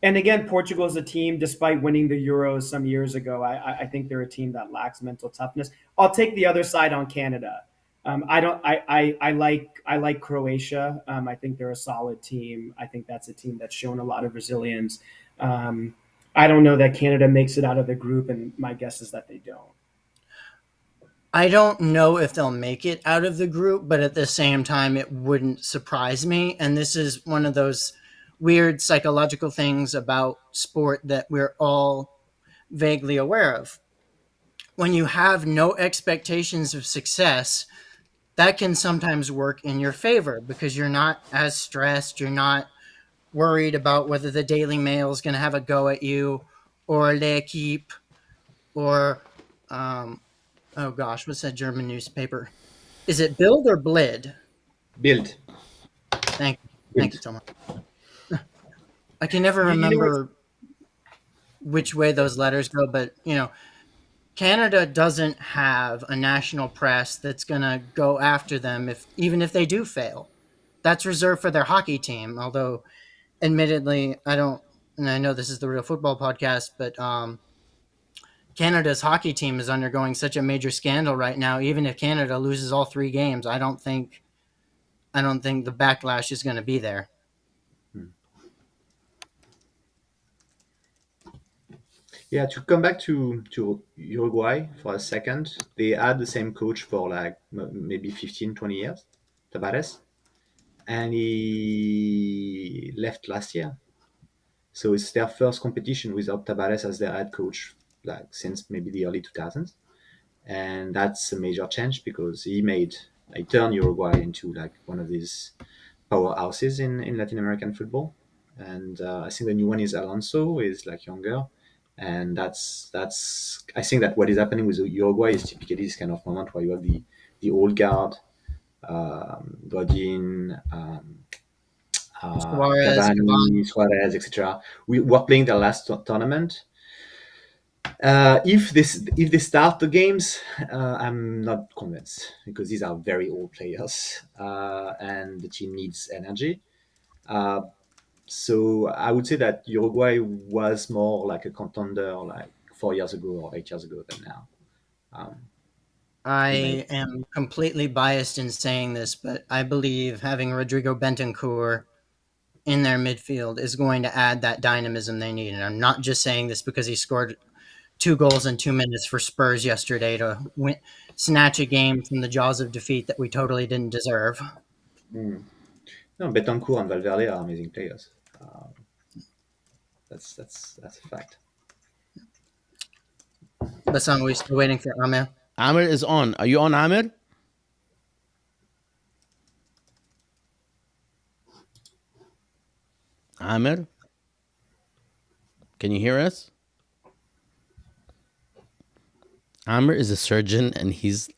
and again, Portugal is a team, despite winning the Euros some years ago, I think they're a team that lacks mental toughness. I'll take the other side on Canada. I don't. I like Croatia. I think they're a solid team. I think that's a team that's shown a lot of resilience. I don't know that Canada makes it out of the group, and my guess is that they don't. I don't know if they'll make it out of the group, but at the same time, it wouldn't surprise me. And this is one of those weird psychological things about sport that we're all vaguely aware of. When you have no expectations of success, that can sometimes work in your favor because you're not as stressed. You're not worried about whether the Daily Mail is going to have a go at you or L'Equipe or oh gosh, what's that German newspaper? Is it Bild or Blid? Build. Thank you. Build. Thank you so much. I can never You know remember which way those letters go, but Canada doesn't have a national press that's going to go after them even if they do fail. That's reserved for their hockey team, although admittedly, I don't, and I know this is the Real Football Podcast, but Canada's hockey team is undergoing such a major scandal right now. Even if Canada loses all 3 games, I don't think the backlash is going to be there. Hmm. Yeah, to come back to Uruguay for a second, they had the same coach for like maybe 15, 20 years, Tavares, and he left last year. So it's their first competition without Tavares as their head coach, like since maybe the early 2000s. And that's a major change because he turned Uruguay into like one of these powerhouses in Latin American football. And I think the new one is Alonso, is like younger, and that's I think that what is happening with Uruguay is typically this kind of moment where you have the old guard, Godin, Suarez, Cavani. Cavani, Suarez, etc. We were playing the last tournament. If they start the games, I'm not convinced because these are very old players, and the team needs energy. Uh, so I would say that Uruguay was more like a contender like 4 years ago or 8 years ago than now. Um, they made I am completely biased in saying this, but I believe having Rodrigo Bentancur in their midfield is going to add that dynamism they need. And I'm not just saying this because he scored 2 goals in 2 minutes for Spurs yesterday to snatch a game from the jaws of defeat that we totally didn't deserve. mm. No, Betancourt and Valverde are amazing players. That's a fact. But we're still waiting for Amel. Amir is on. Are you on, Amir? Amir, can you hear us? Amir is a surgeon and he's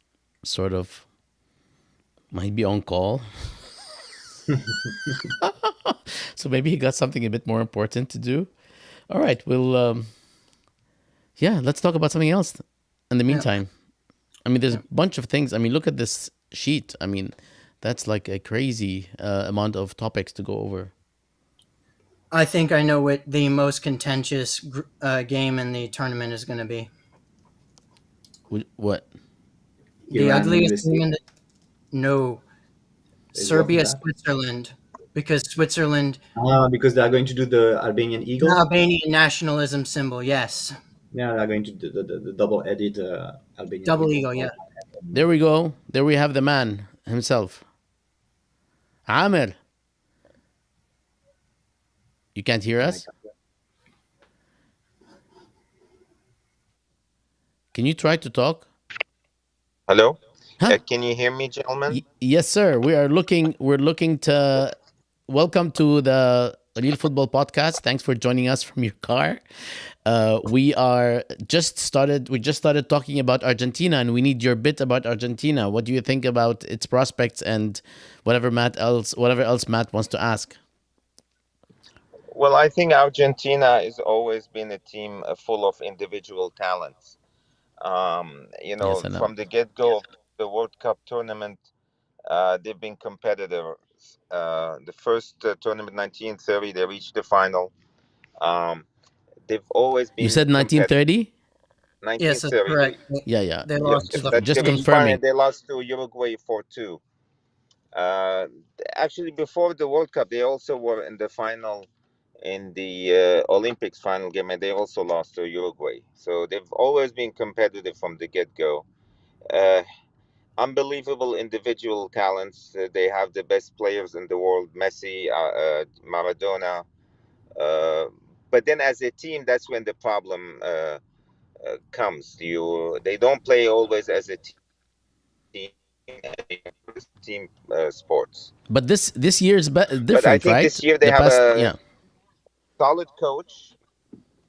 sort of might be on call. So maybe he got something a bit more important to do. All right, yeah, let's talk about something else in the Yeah. meantime. I mean, there's a bunch of things. I mean, look at this sheet. I mean, that's like a crazy amount of topics to go over. I think I know what the most contentious game in the tournament is going to be. What? The Iran, ugliest USA. game in the no Is worse than Serbia, that. Switzerland, because Switzerland, Because they are going to do the Albanian the Eagle. Albanian nationalism symbol. Yes, Yeah, they are going to do the double-headed Albanian double Eagle. eagle. Yeah, There we go. There we have the man himself. Amir, you can't hear I us? Can you try to talk? Hello? Huh? Can you hear me, gentlemen? Yes, sir. We're looking to welcome to the Real Football Podcast. Thanks for joining us from your car. We just started talking about Argentina, and we need your bit about Argentina. What do you think about its prospects and whatever else Matt wants to ask? Well, I think Argentina has always been a team full of individual talents. Yes, I know. From the get-go of the World Cup tournament, they've been competitors. The first tournament, 1930, they reached the final. Um, they've always You been said competitive. 1930? yes, that's 1930, correct. Yeah, yeah. They yeah, lost to the Just they Portuguese. reached final confirming. and they lost to Uruguay 4-2. Uh, Actually, before the World Cup, they also were in the final in the Olympics final game, and they also lost to Uruguay. So they've always been competitive from the get go. Uh, Unbelievable individual talents. They have the best players in the world: Messi, Maradona. Uh, but then, as a team, that's when the problem comes. They don't play always as a team sports. But this year is But I different, think right? this year they The have past, a yeah. solid coach.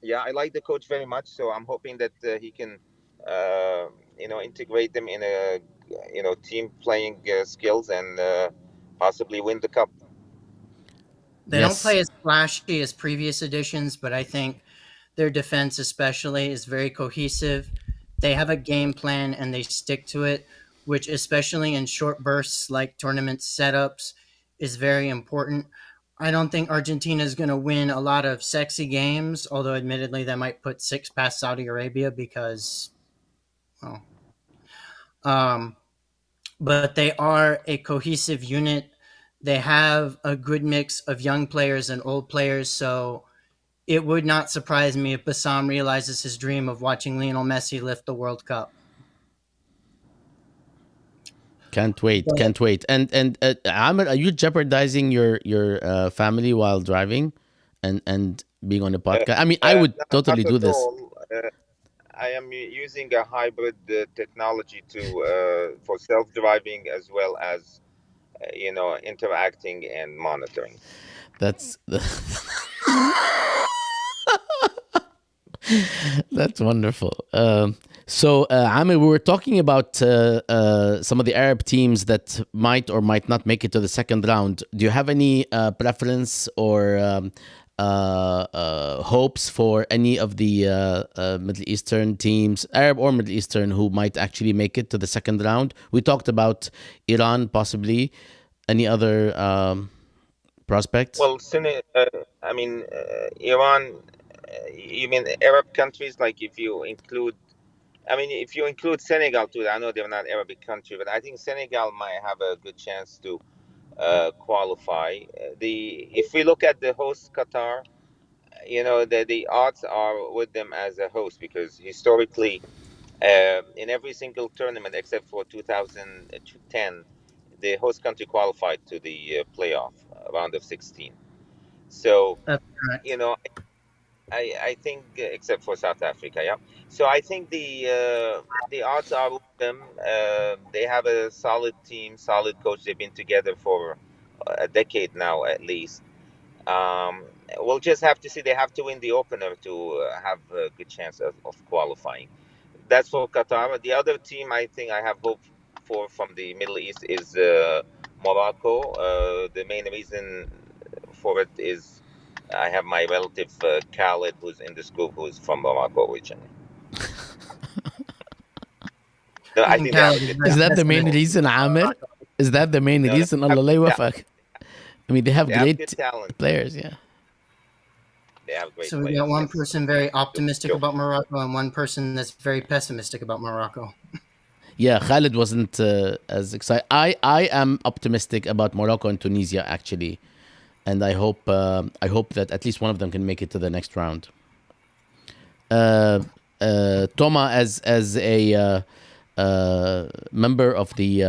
Yeah, I like the coach very much. So I'm hoping that he can, uh, integrate them in a, team playing skills and possibly win the cup. They don't Yes. play as flashy as previous editions, but I think their defense, especially, is very cohesive. They have a game plan and they stick to it, which, especially in short bursts like tournament setups, is very important. I don't think Argentina is going to win a lot of sexy games, although admittedly that might put six past Saudi Arabia because, well, um, but they are a cohesive unit. They have a good mix of young players and old players, so it would not surprise me if Bassam realizes his dream of watching Lionel Messi lift the World Cup. Can't wait, But can't wait. And Amr, are you jeopardizing your family while driving, and being on the podcast? I mean, I would Not totally do at this. all. I am using a hybrid technology to for self-driving as well as interacting and monitoring. That's that's wonderful. So, Amir, we were talking about some of the Arab teams that might or might not make it to the second round. Do you have any preference or hopes for any of the Middle Eastern teams, Arab or Middle Eastern, who might actually make it to the second round? We talked about Iran, possibly. Any other prospects? Well, I mean, Iran. You mean Arab countries? Like if you include, I mean, if you include Senegal too, I know they're not Arabic country, but I think Senegal might have a good chance to qualify. The If we look at the host Qatar, the odds are with them as a host because historically, in every single tournament except for 2010, the host country qualified to the playoff round of 16. So, that's you correct. know, I think except for South Africa, yeah. So I think the odds are with them. They have a solid team, solid coach. They've been together for a decade now, at least. We'll just have to see. They have to win the opener to have a good chance of qualifying. That's for Qatar. The other team I think I have hope for from the Middle East is Morocco. The main reason for it is I have my relative Khalid, who's in this group, who's from Morocco originally. No, I And think they have a Khaled is good Is very that talent. the main pessimistic reason, about Amir? Morocco. Is that the main No, no, reason? they have Allah la good talent. yuwafaq. I mean, they have They have good great talent. players, yeah. They have great So we got players. one Yes, person very for optimistic sure. about Morocco and one person that's very pessimistic about Morocco. Yeah, Khalid wasn't as excited. I am optimistic about Morocco and Tunisia, actually, and I hope that at least one of them can make it to the next round. Uh, Toma, as a member of the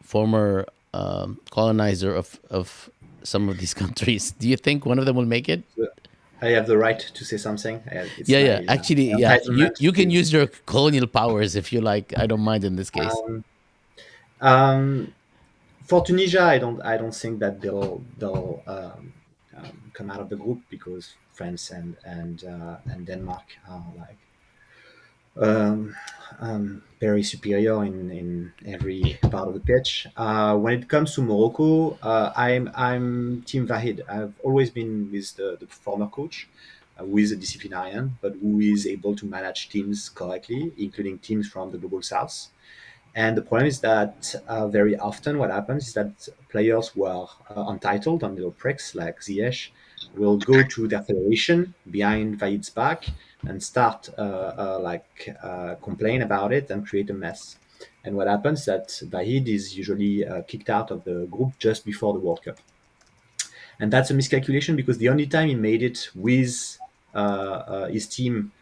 former colonizer of some of these countries, do you think one of them will make it? So I have the right to say something. It's Yeah, my yeah. Actually, yeah. entitlement You can to. use your colonial powers if you like. I don't mind in this case. Um, um, for Tunisia, I don't think that they'll come out of the group because France and Denmark are like um, very superior in every part of the pitch. When it comes to Morocco, I'm Team Vahid. I've always been with the former coach, who is a disciplinarian, but who is able to manage teams correctly, including teams from the global south. And the problem is that very often what happens is that players who are untitled and little pricks like Ziyech will go to their federation behind Vaid's back and start complain about it and create a mess. And what happens is that Vahid is usually kicked out of the group just before the World Cup. And that's a miscalculation because the only time he made it with his team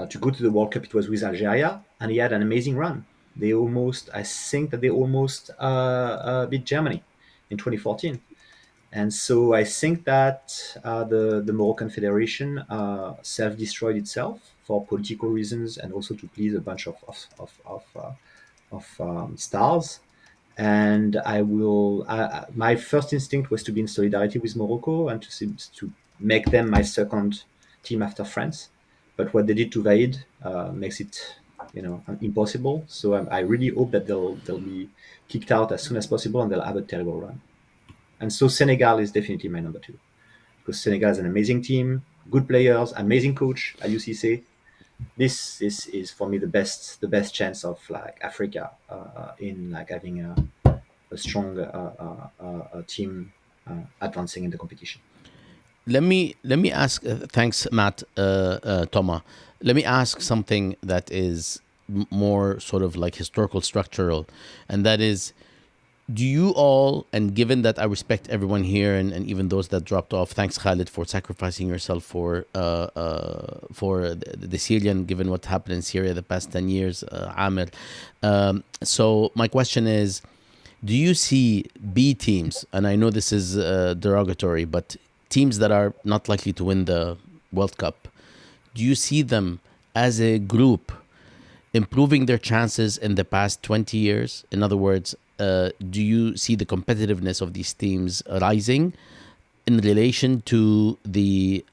to go to the World Cup, it was with Algeria, and he had an amazing run. I think that they almost beat Germany in 2014. And so I think that the Moroccan Federation self-destroyed itself for political reasons and also to please a bunch of stars. And my first instinct was to be in solidarity with Morocco and to make them my second team after France. But what they did to Vaid makes it, impossible. So I really hope that they'll be kicked out as soon as possible and they'll have a terrible run. And so Senegal is definitely my number two because Senegal is an amazing team, good players, amazing coach, as UCC. This is for me the best chance of like Africa in like having a strong team advancing in the competition. Let me ask. Thanks, Matt. Toma. Let me ask something that is more sort of like historical, structural, and that is: do you all, and given that I respect everyone here, and even those that dropped off, thanks Khalid for sacrificing yourself for the Syrian, given what happened in Syria the past 10 years, Amir. So my question is, do you see B teams, and I know this is derogatory, but teams that are not likely to win the World Cup, do you see them as a group improving their chances in the past 20 years? In other words, do you see the competitiveness of these teams rising in relation to the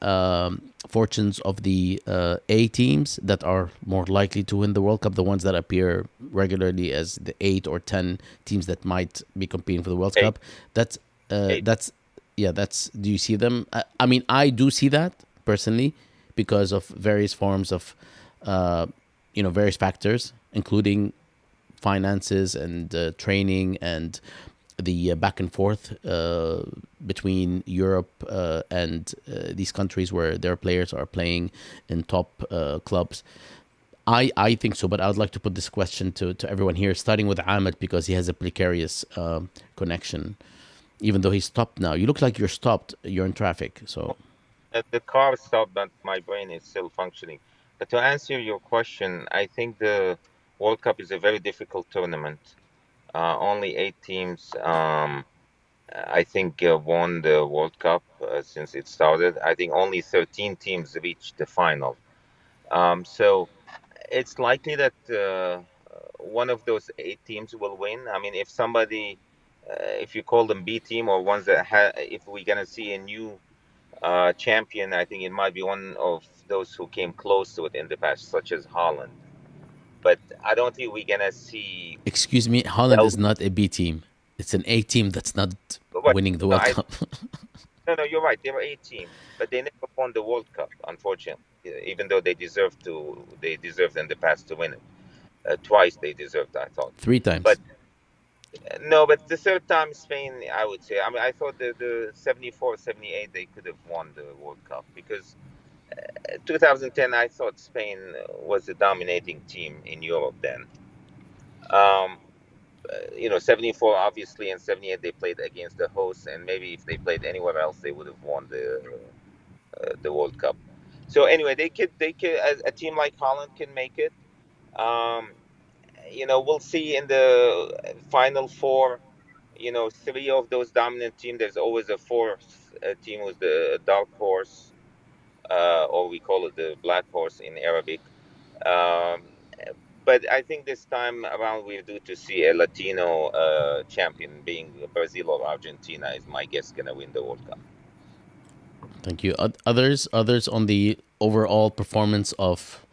fortunes of the A teams that are more likely to win the World Cup, the ones that appear regularly as the 8 or 10 teams that might be competing for the World Eight, Cup? That's eight. that's yeah. That's Do you see them? I mean, I do see that personally because of various forms of uh, various factors, including finances and training and the back and forth between Europe and these countries where their players are playing in top clubs. I think so, but I would like to put this question to everyone here, starting with Ahmed because he has a precarious connection, even though he's stopped now. You look like you're stopped. You're in traffic, so. The car stopped, but my brain is still functioning. But to answer your question, I think the World Cup is a very difficult tournament. Only 8 teams, I think, won the World Cup since it started. I think only 13 teams reached the final. So it's likely that one of those 8 teams will win. I mean, if somebody, if you call them B team or ones that if we're gonna see a new champion, I think it might be one of those who came close to it in the past, such as Holland. But I don't think we're gonna see Excuse me, Holland is Belgium. not a B team. It's an A team that's not Right? winning the No, World Cup. no, you're right. They were 8 team, but they never won the World Cup, unfortunately. Even though they deserved in the past to win it twice. They deserved, I thought. Three But times. no, but the third time Spain, I would say. I mean, I thought the 74, 78 they could have won the World Cup because 2010, I thought Spain was the dominating team in Europe then. 74 obviously, and 78 they played against the hosts, and maybe if they played anywhere else, they would have won the World Cup. So anyway, they could a team like Holland can make it. Um, we'll see in the final four. 3 of those dominant teams. There's always a fourth team who's the dark horse, or we call it the black horse in Arabic. Um, but I think this time around we're due to see a Latino champion, being Brazil or Argentina. Is my guess gonna win the World Cup? Thank you. Others on the overall performance of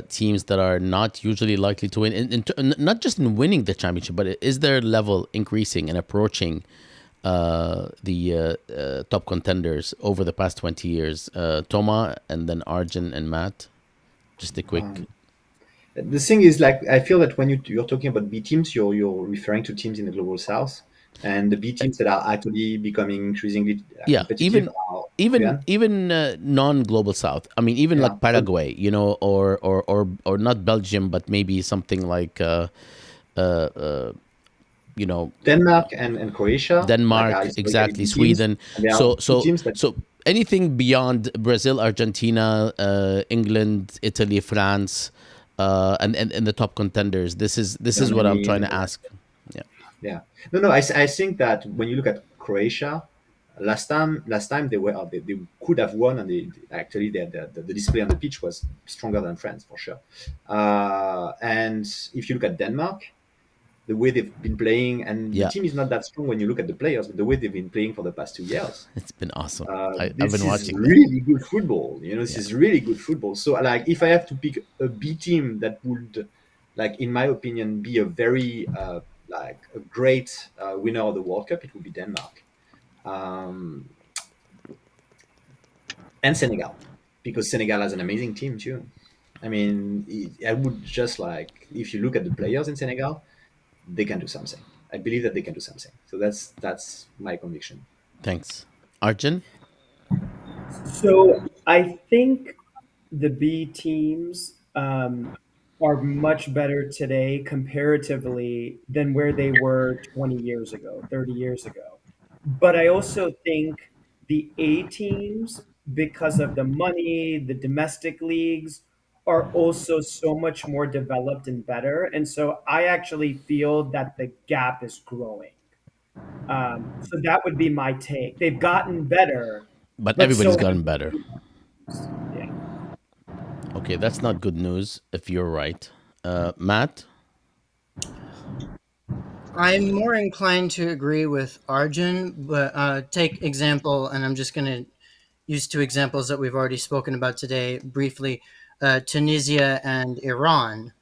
teams that are not usually likely to win, not just in winning the championship, but is their level increasing and approaching the top contenders over the past 20 years? Toma, and then Arjun and Matt. Just a quick. The thing is, like, I feel that when you're talking about B teams, you're referring to teams in the global south, and the B teams that are actually becoming increasingly Yeah, competitive even are even Korean. even non-global south. I mean, even Yeah, like so Paraguay, or not Belgium, but maybe something like uh, uh, you know Denmark and Croatia, like, are Denmark, historically exactly, B teams, Sweden. and there are So two so teams that so anything beyond Brazil, Argentina, England, Italy, France, and the top contenders. This is what I'm Germany trying and to ask. Yeah. yeah. No, no. I think that when you look at Croatia, last time they could have won, and actually the display on the pitch was stronger than France for sure. And if you look at Denmark, the way they've been playing, and the Yeah, team is not that strong when you look at the players, but the way they've been playing for the past 2 years, it's been awesome. I've this been is watching that. really good football. This Yeah. is really good football. So, like, if I have to pick a B team that would, like, in my opinion, be a very like a great winner of the World Cup, it would be Denmark, um, and Senegal, because Senegal has an amazing team too. I mean, I would just, like, if you look at the players in Senegal, they can do something. I believe that they can do something. So that's my conviction. Thanks. Arjun? So I think the B teams are much better today comparatively than where they were 20 years ago, 30 years ago. But I also think the A teams, because of the money, the domestic leagues, are also so much more developed and better. And so I actually feel that the gap is growing. So that would be my take. They've gotten better, But but everybody's so gotten better. yeah. Okay, that's not good news if you're right. Matt? I'm more inclined to agree with Arjun, but take example, and I'm just going to use two examples that we've already spoken about today briefly, Tunisia and Iran.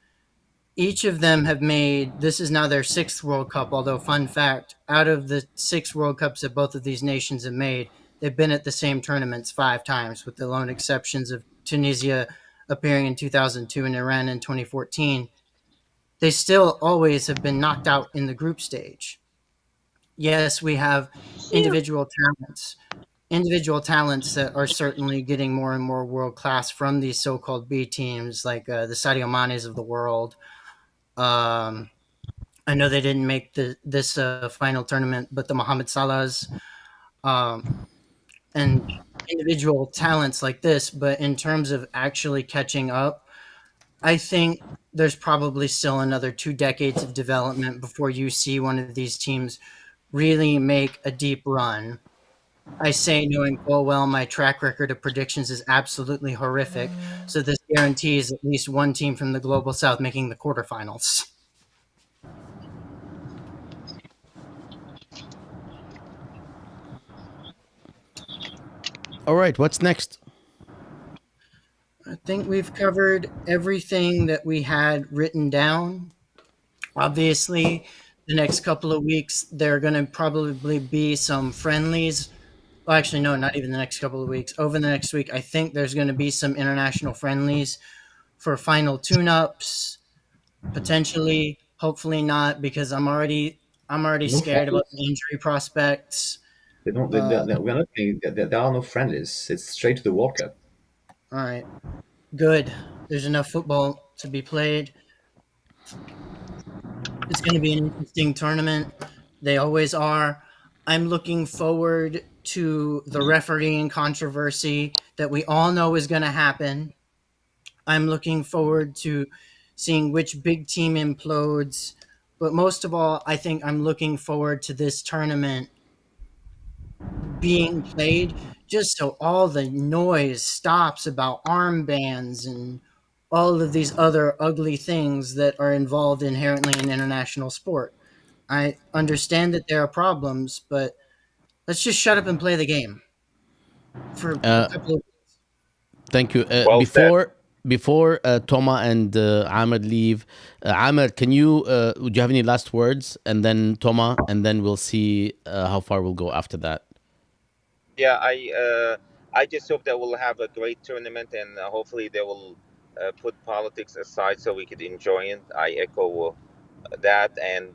Each of them have made, this is now their sixth World Cup, although, fun fact, out of the six World Cups that both of these nations have made, they've been at the same tournaments five times, with the lone exceptions of Tunisia appearing in 2002 and Iran in 2014. They still always have been knocked out in the group stage. Yes, we have individual talents, individual talents that are certainly getting more and more world class from these so-called B teams, like the Sadio Manes of the world. Um, I know they didn't make this final tournament, but the Mohamed Salahs um, and individual talents like this. But in terms of actually catching up, I think there's probably still another 2 decades of development before you see one of these teams really make a deep run. I say knowing full well my track record of predictions is absolutely horrific, so this guarantees at least one team from the Global South making the quarterfinals. All right, what's next? I think we've covered everything that we had written down. Obviously, the next couple of weeks, there are going to probably be some friendlies. Well, actually, no, not even the next couple of weeks. Over the next week, I think there's going to be some international friendlies for final tune-ups, potentially. Hopefully not, because I'm already No scared about friendlies. the injury prospects. They don't. Uh, We're not. There are no friendlies. It's straight to the World Cup. all right, good. There's enough football to be played. It's going to be an interesting tournament. They always are. I'm looking forward to the refereeing controversy that we all know is going to happen. I'm looking forward to seeing which big team implodes. But most of all, I think I'm looking forward to this tournament being played just so all the noise stops about armbands and all of these other ugly things that are involved inherently in international sport. I understand that there are problems, but let's just shut up and play the game for a Uh, couple of. Thank you. Well said. Before Toma and Ahmed leave, Ahmed, do you have any last words? And then Toma, and then we'll see how far we'll go after that. Yeah, I just hope that we'll have a great tournament, and hopefully they will put politics aside so we could enjoy it. I echo that. And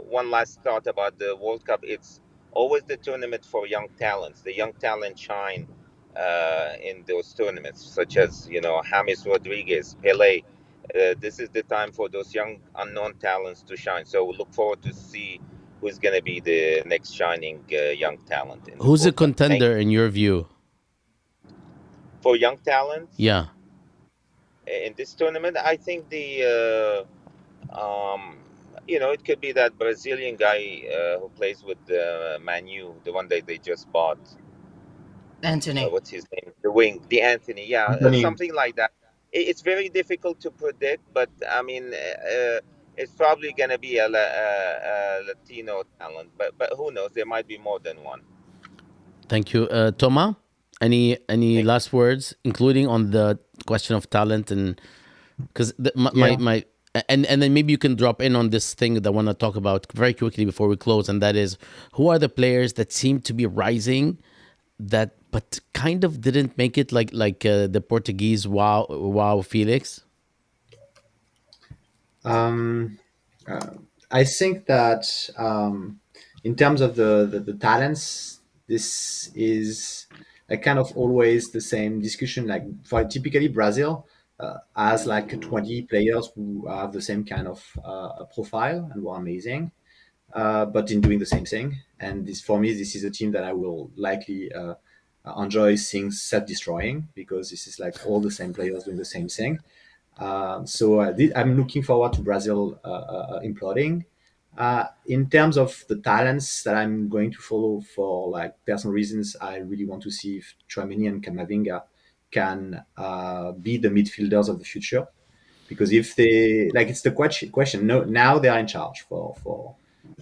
one last thought about the World Cup: it's always the tournament for young talents. The young talent shine in those tournaments, such as James Rodriguez, Pele. This is the time for those young unknown talents to shine. So we look forward to see who's going to be the next shining young talent in the Who's a World Cup. Thank contender you. in your view? For young talents Yeah. in this tournament, I think it could be that Brazilian guy who plays with Manu, the one that they just bought. Anthony. What's his name? The wing, the Anthony. Yeah, Anthony, something like that. It's very difficult to predict, but I mean, it's probably going to be a Latino talent. But who knows? There might be more than one. Thank you, Toma. Any Thank last words, including on the question of talent, and because yeah. and then maybe you can drop in on this thing that I want to talk about very quickly before we close, and that is who are the players that seem to be rising that but kind of didn't make it, like the Portuguese wow Felix. Um, uh, I think that in terms of the talents, this is like kind of always the same discussion. Like for typically Brazil has like 20 players who have the same kind of profile and who are amazing, but in doing the same thing. And this, for me, this is a team that I will likely enjoy seeing self-destroying, because this is like all the same players doing the same thing. I'm looking forward to Brazil imploding. In terms of the talents that I'm going to follow for like personal reasons, I really want to see if Chouameni and Camavinga can be the midfielders of the future. Because if they like, it's the question. No, now they are in charge for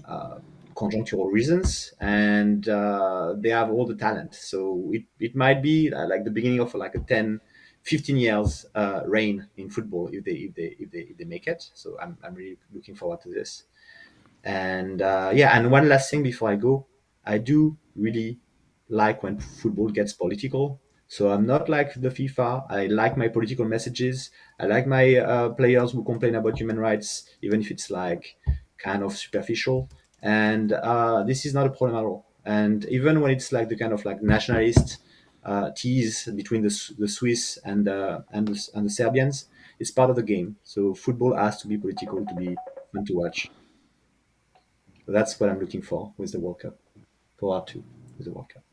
uh, conjunctural reasons, and they have all the talent. So it might be like the beginning of like a 10, 15 years reign in football if they make it. So I'm really looking forward to this. And yeah, and one last thing before I go, I do really like when football gets political. So I'm not like the FIFA. I like my political messages. I like my players who complain about human rights, even if it's like kind of superficial. And this is not a problem at all. And even when it's like the kind of like nationalist tease between the Swiss and the Serbians, it's part of the game. So football has to be political to be fun to watch. So that's what I'm looking for with the World Cup, for R2 with the World Cup.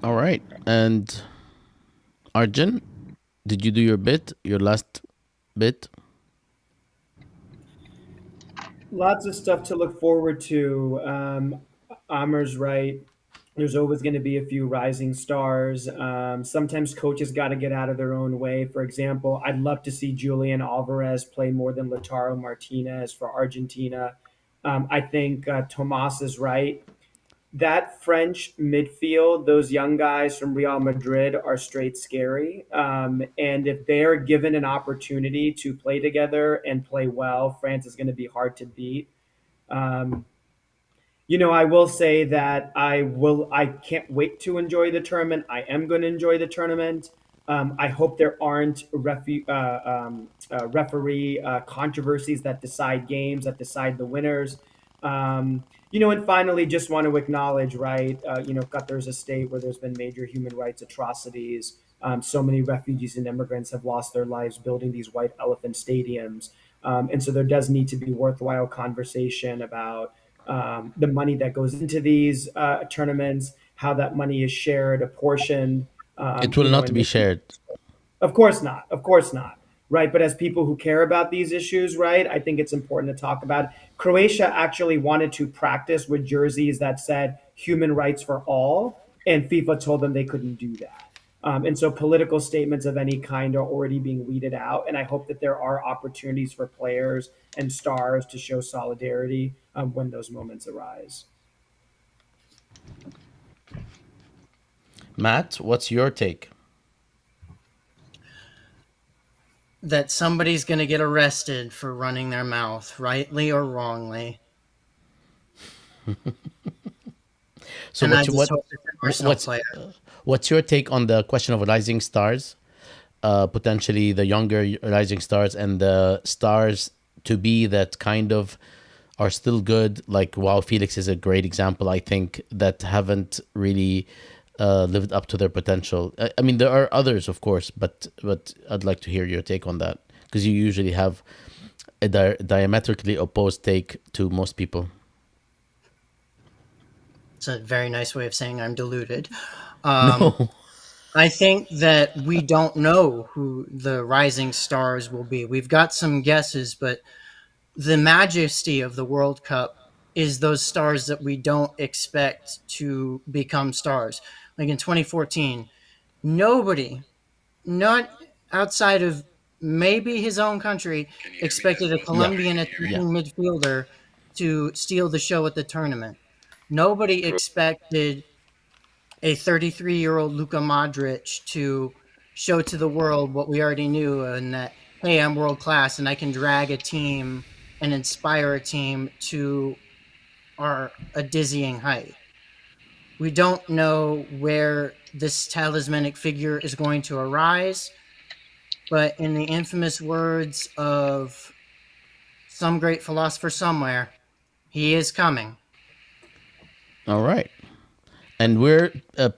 All right. And Arjun, did you do your bit? Your last bit? Lots of stuff to look forward to. Amer's right. There's always going to be a few rising stars. Sometimes coaches got to get out of their own way. For example, I'd love to see Julian Alvarez play more than Lautaro Martinez for Argentina. I think Tomas is right. That French midfield, those young guys from Real Madrid are straight scary. And if they're given an opportunity to play together and play well, France is going to be hard to beat. Um, I will say that I can't wait to enjoy the tournament. I am going to enjoy the tournament. I hope there aren't referee controversies that decide games, that decide the winners. And finally, just want to acknowledge, right? Qatar's a state where there's been major human rights atrocities. So many refugees and immigrants have lost their lives building these white elephant stadiums. And so there does need to be worthwhile conversation about the money that goes into these tournaments, how that money is shared, apportioned, It will not and be maybe, shared. of course not, of course not, right? But as people who care about these issues, right, I think it's important to talk about. Croatia actually wanted to practice with jerseys that said human rights for all, and FIFA told them they couldn't do that. And so political statements of any kind are already being weeded out. And I hope that there are opportunities for players and stars to show solidarity when those moments arise. Matt, what's your take? That somebody's going to get arrested for running their mouth, rightly or wrongly. So And I what's just hope it's an Arsenal what's player. what's your take on the question of rising stars? Potentially the younger rising stars and the stars to be that kind of are still good. Like, wow, Felix is a great example. I think that haven't really lived up to their potential. I mean, there are others, of course, but I'd like to hear your take on that, because you usually have a diametrically opposed take to most people. It's a very nice way of saying I'm deluded. No. I think that we don't know who the rising stars will be. We've got some guesses, but the majesty of the World Cup is those stars that we don't expect to become stars. Like in 2014, nobody, not outside of maybe his own country, expected a Yeah. Colombian Yeah. attacking midfielder to steal the show at the tournament. Nobody True. expected a 33-year-old Luka Modric to show to the world what we already knew, and that, hey, I'm world class and I can drag a team and inspire a team to a dizzying height. We don't know where this talismanic figure is going to arise, but in the infamous words of some great philosopher somewhere. He is coming. All right. And we're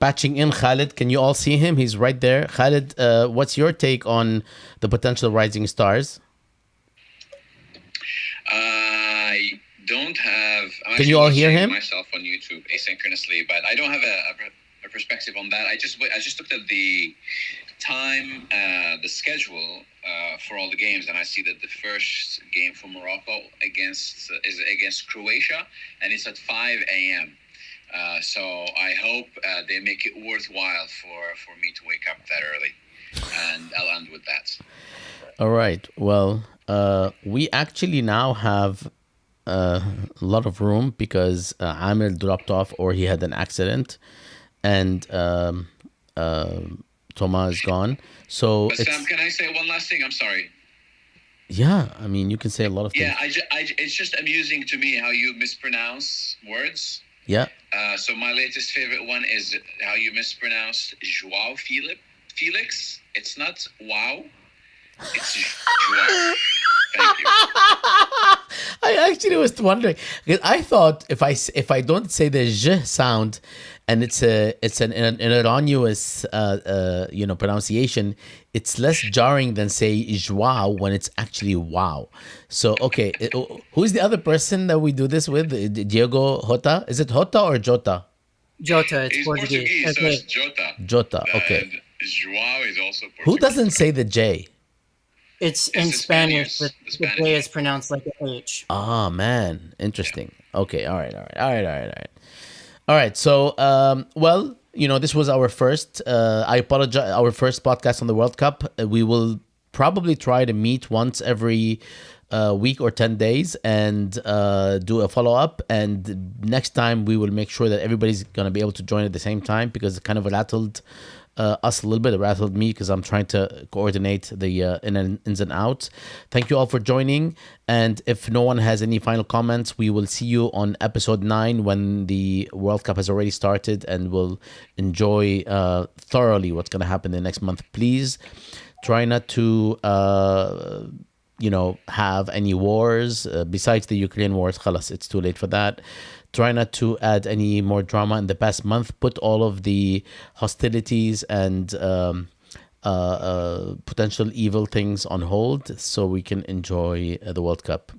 patching in Khalid. Can you all see him? He's right there. Khalid, what's your take on the potential rising stars? I don't have. I'm Can you actually all hear watching him? myself on YouTube asynchronously, but I don't have a perspective on that. I just looked at the time, the schedule for all the games, and I see that the first game for Morocco is against Croatia, and it's at 5 a.m. So I hope they make it worthwhile for me to wake up that early, and I'll end with that. All right. Well, we actually now have a lot of room because Amir dropped off or he had an accident, and Thomas is gone. So But Sam, can I say one last thing? I'm sorry. Yeah, I mean, you can say a lot of things. Yeah, it's just amusing to me how you mispronounce words. Yeah. So my latest favorite one is how you mispronounce Joao Felix. It's not wow. It's Joao. Thank you. I actually was wondering because I thought if I don't say the j sound, and it's an erroneous pronunciation, it's less jarring than say joao when it's actually wow. So okay, who's the other person that we do this with? Diego Jota? Is it Jota or Jota? Jota, it's He's Portuguese. Portuguese, so it's Jota. Jota. Okay. And Joao is also Portuguese. Who doesn't say the J? It's in the Spanish, but The the J is pronounced like a H. Ah, man, interesting. Okay, all right. All right. So, well, this was our first. I apologize. Our first podcast on the World Cup. We will probably try to meet once every week or 10 days and do a follow up. And next time we will make sure that everybody's gonna be able to join at the same time because it kind of rattled us a little bit. It rattled me because I'm trying to coordinate the ins and outs. Thank you all for joining. And if no one has any final comments, we will see you on episode 9 when the World Cup has already started, and we'll enjoy thoroughly what's going to happen the next month. Please try not to have any wars besides the Ukraine wars. Khalas, it's too late for that. Try not to add any more drama in the past month. Put all of the hostilities and potential evil things on hold so we can enjoy the World Cup.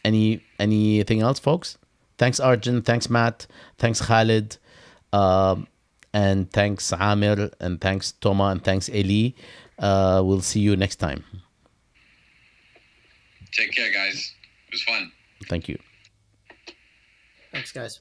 Anything else, folks? Thanks, Arjun. Thanks, Matt. Thanks, Khalid. And thanks, Amir. And thanks, Toma. And thanks, Eli. We'll see you next time. Take care, guys. It was fun. Thank you. Thanks, guys.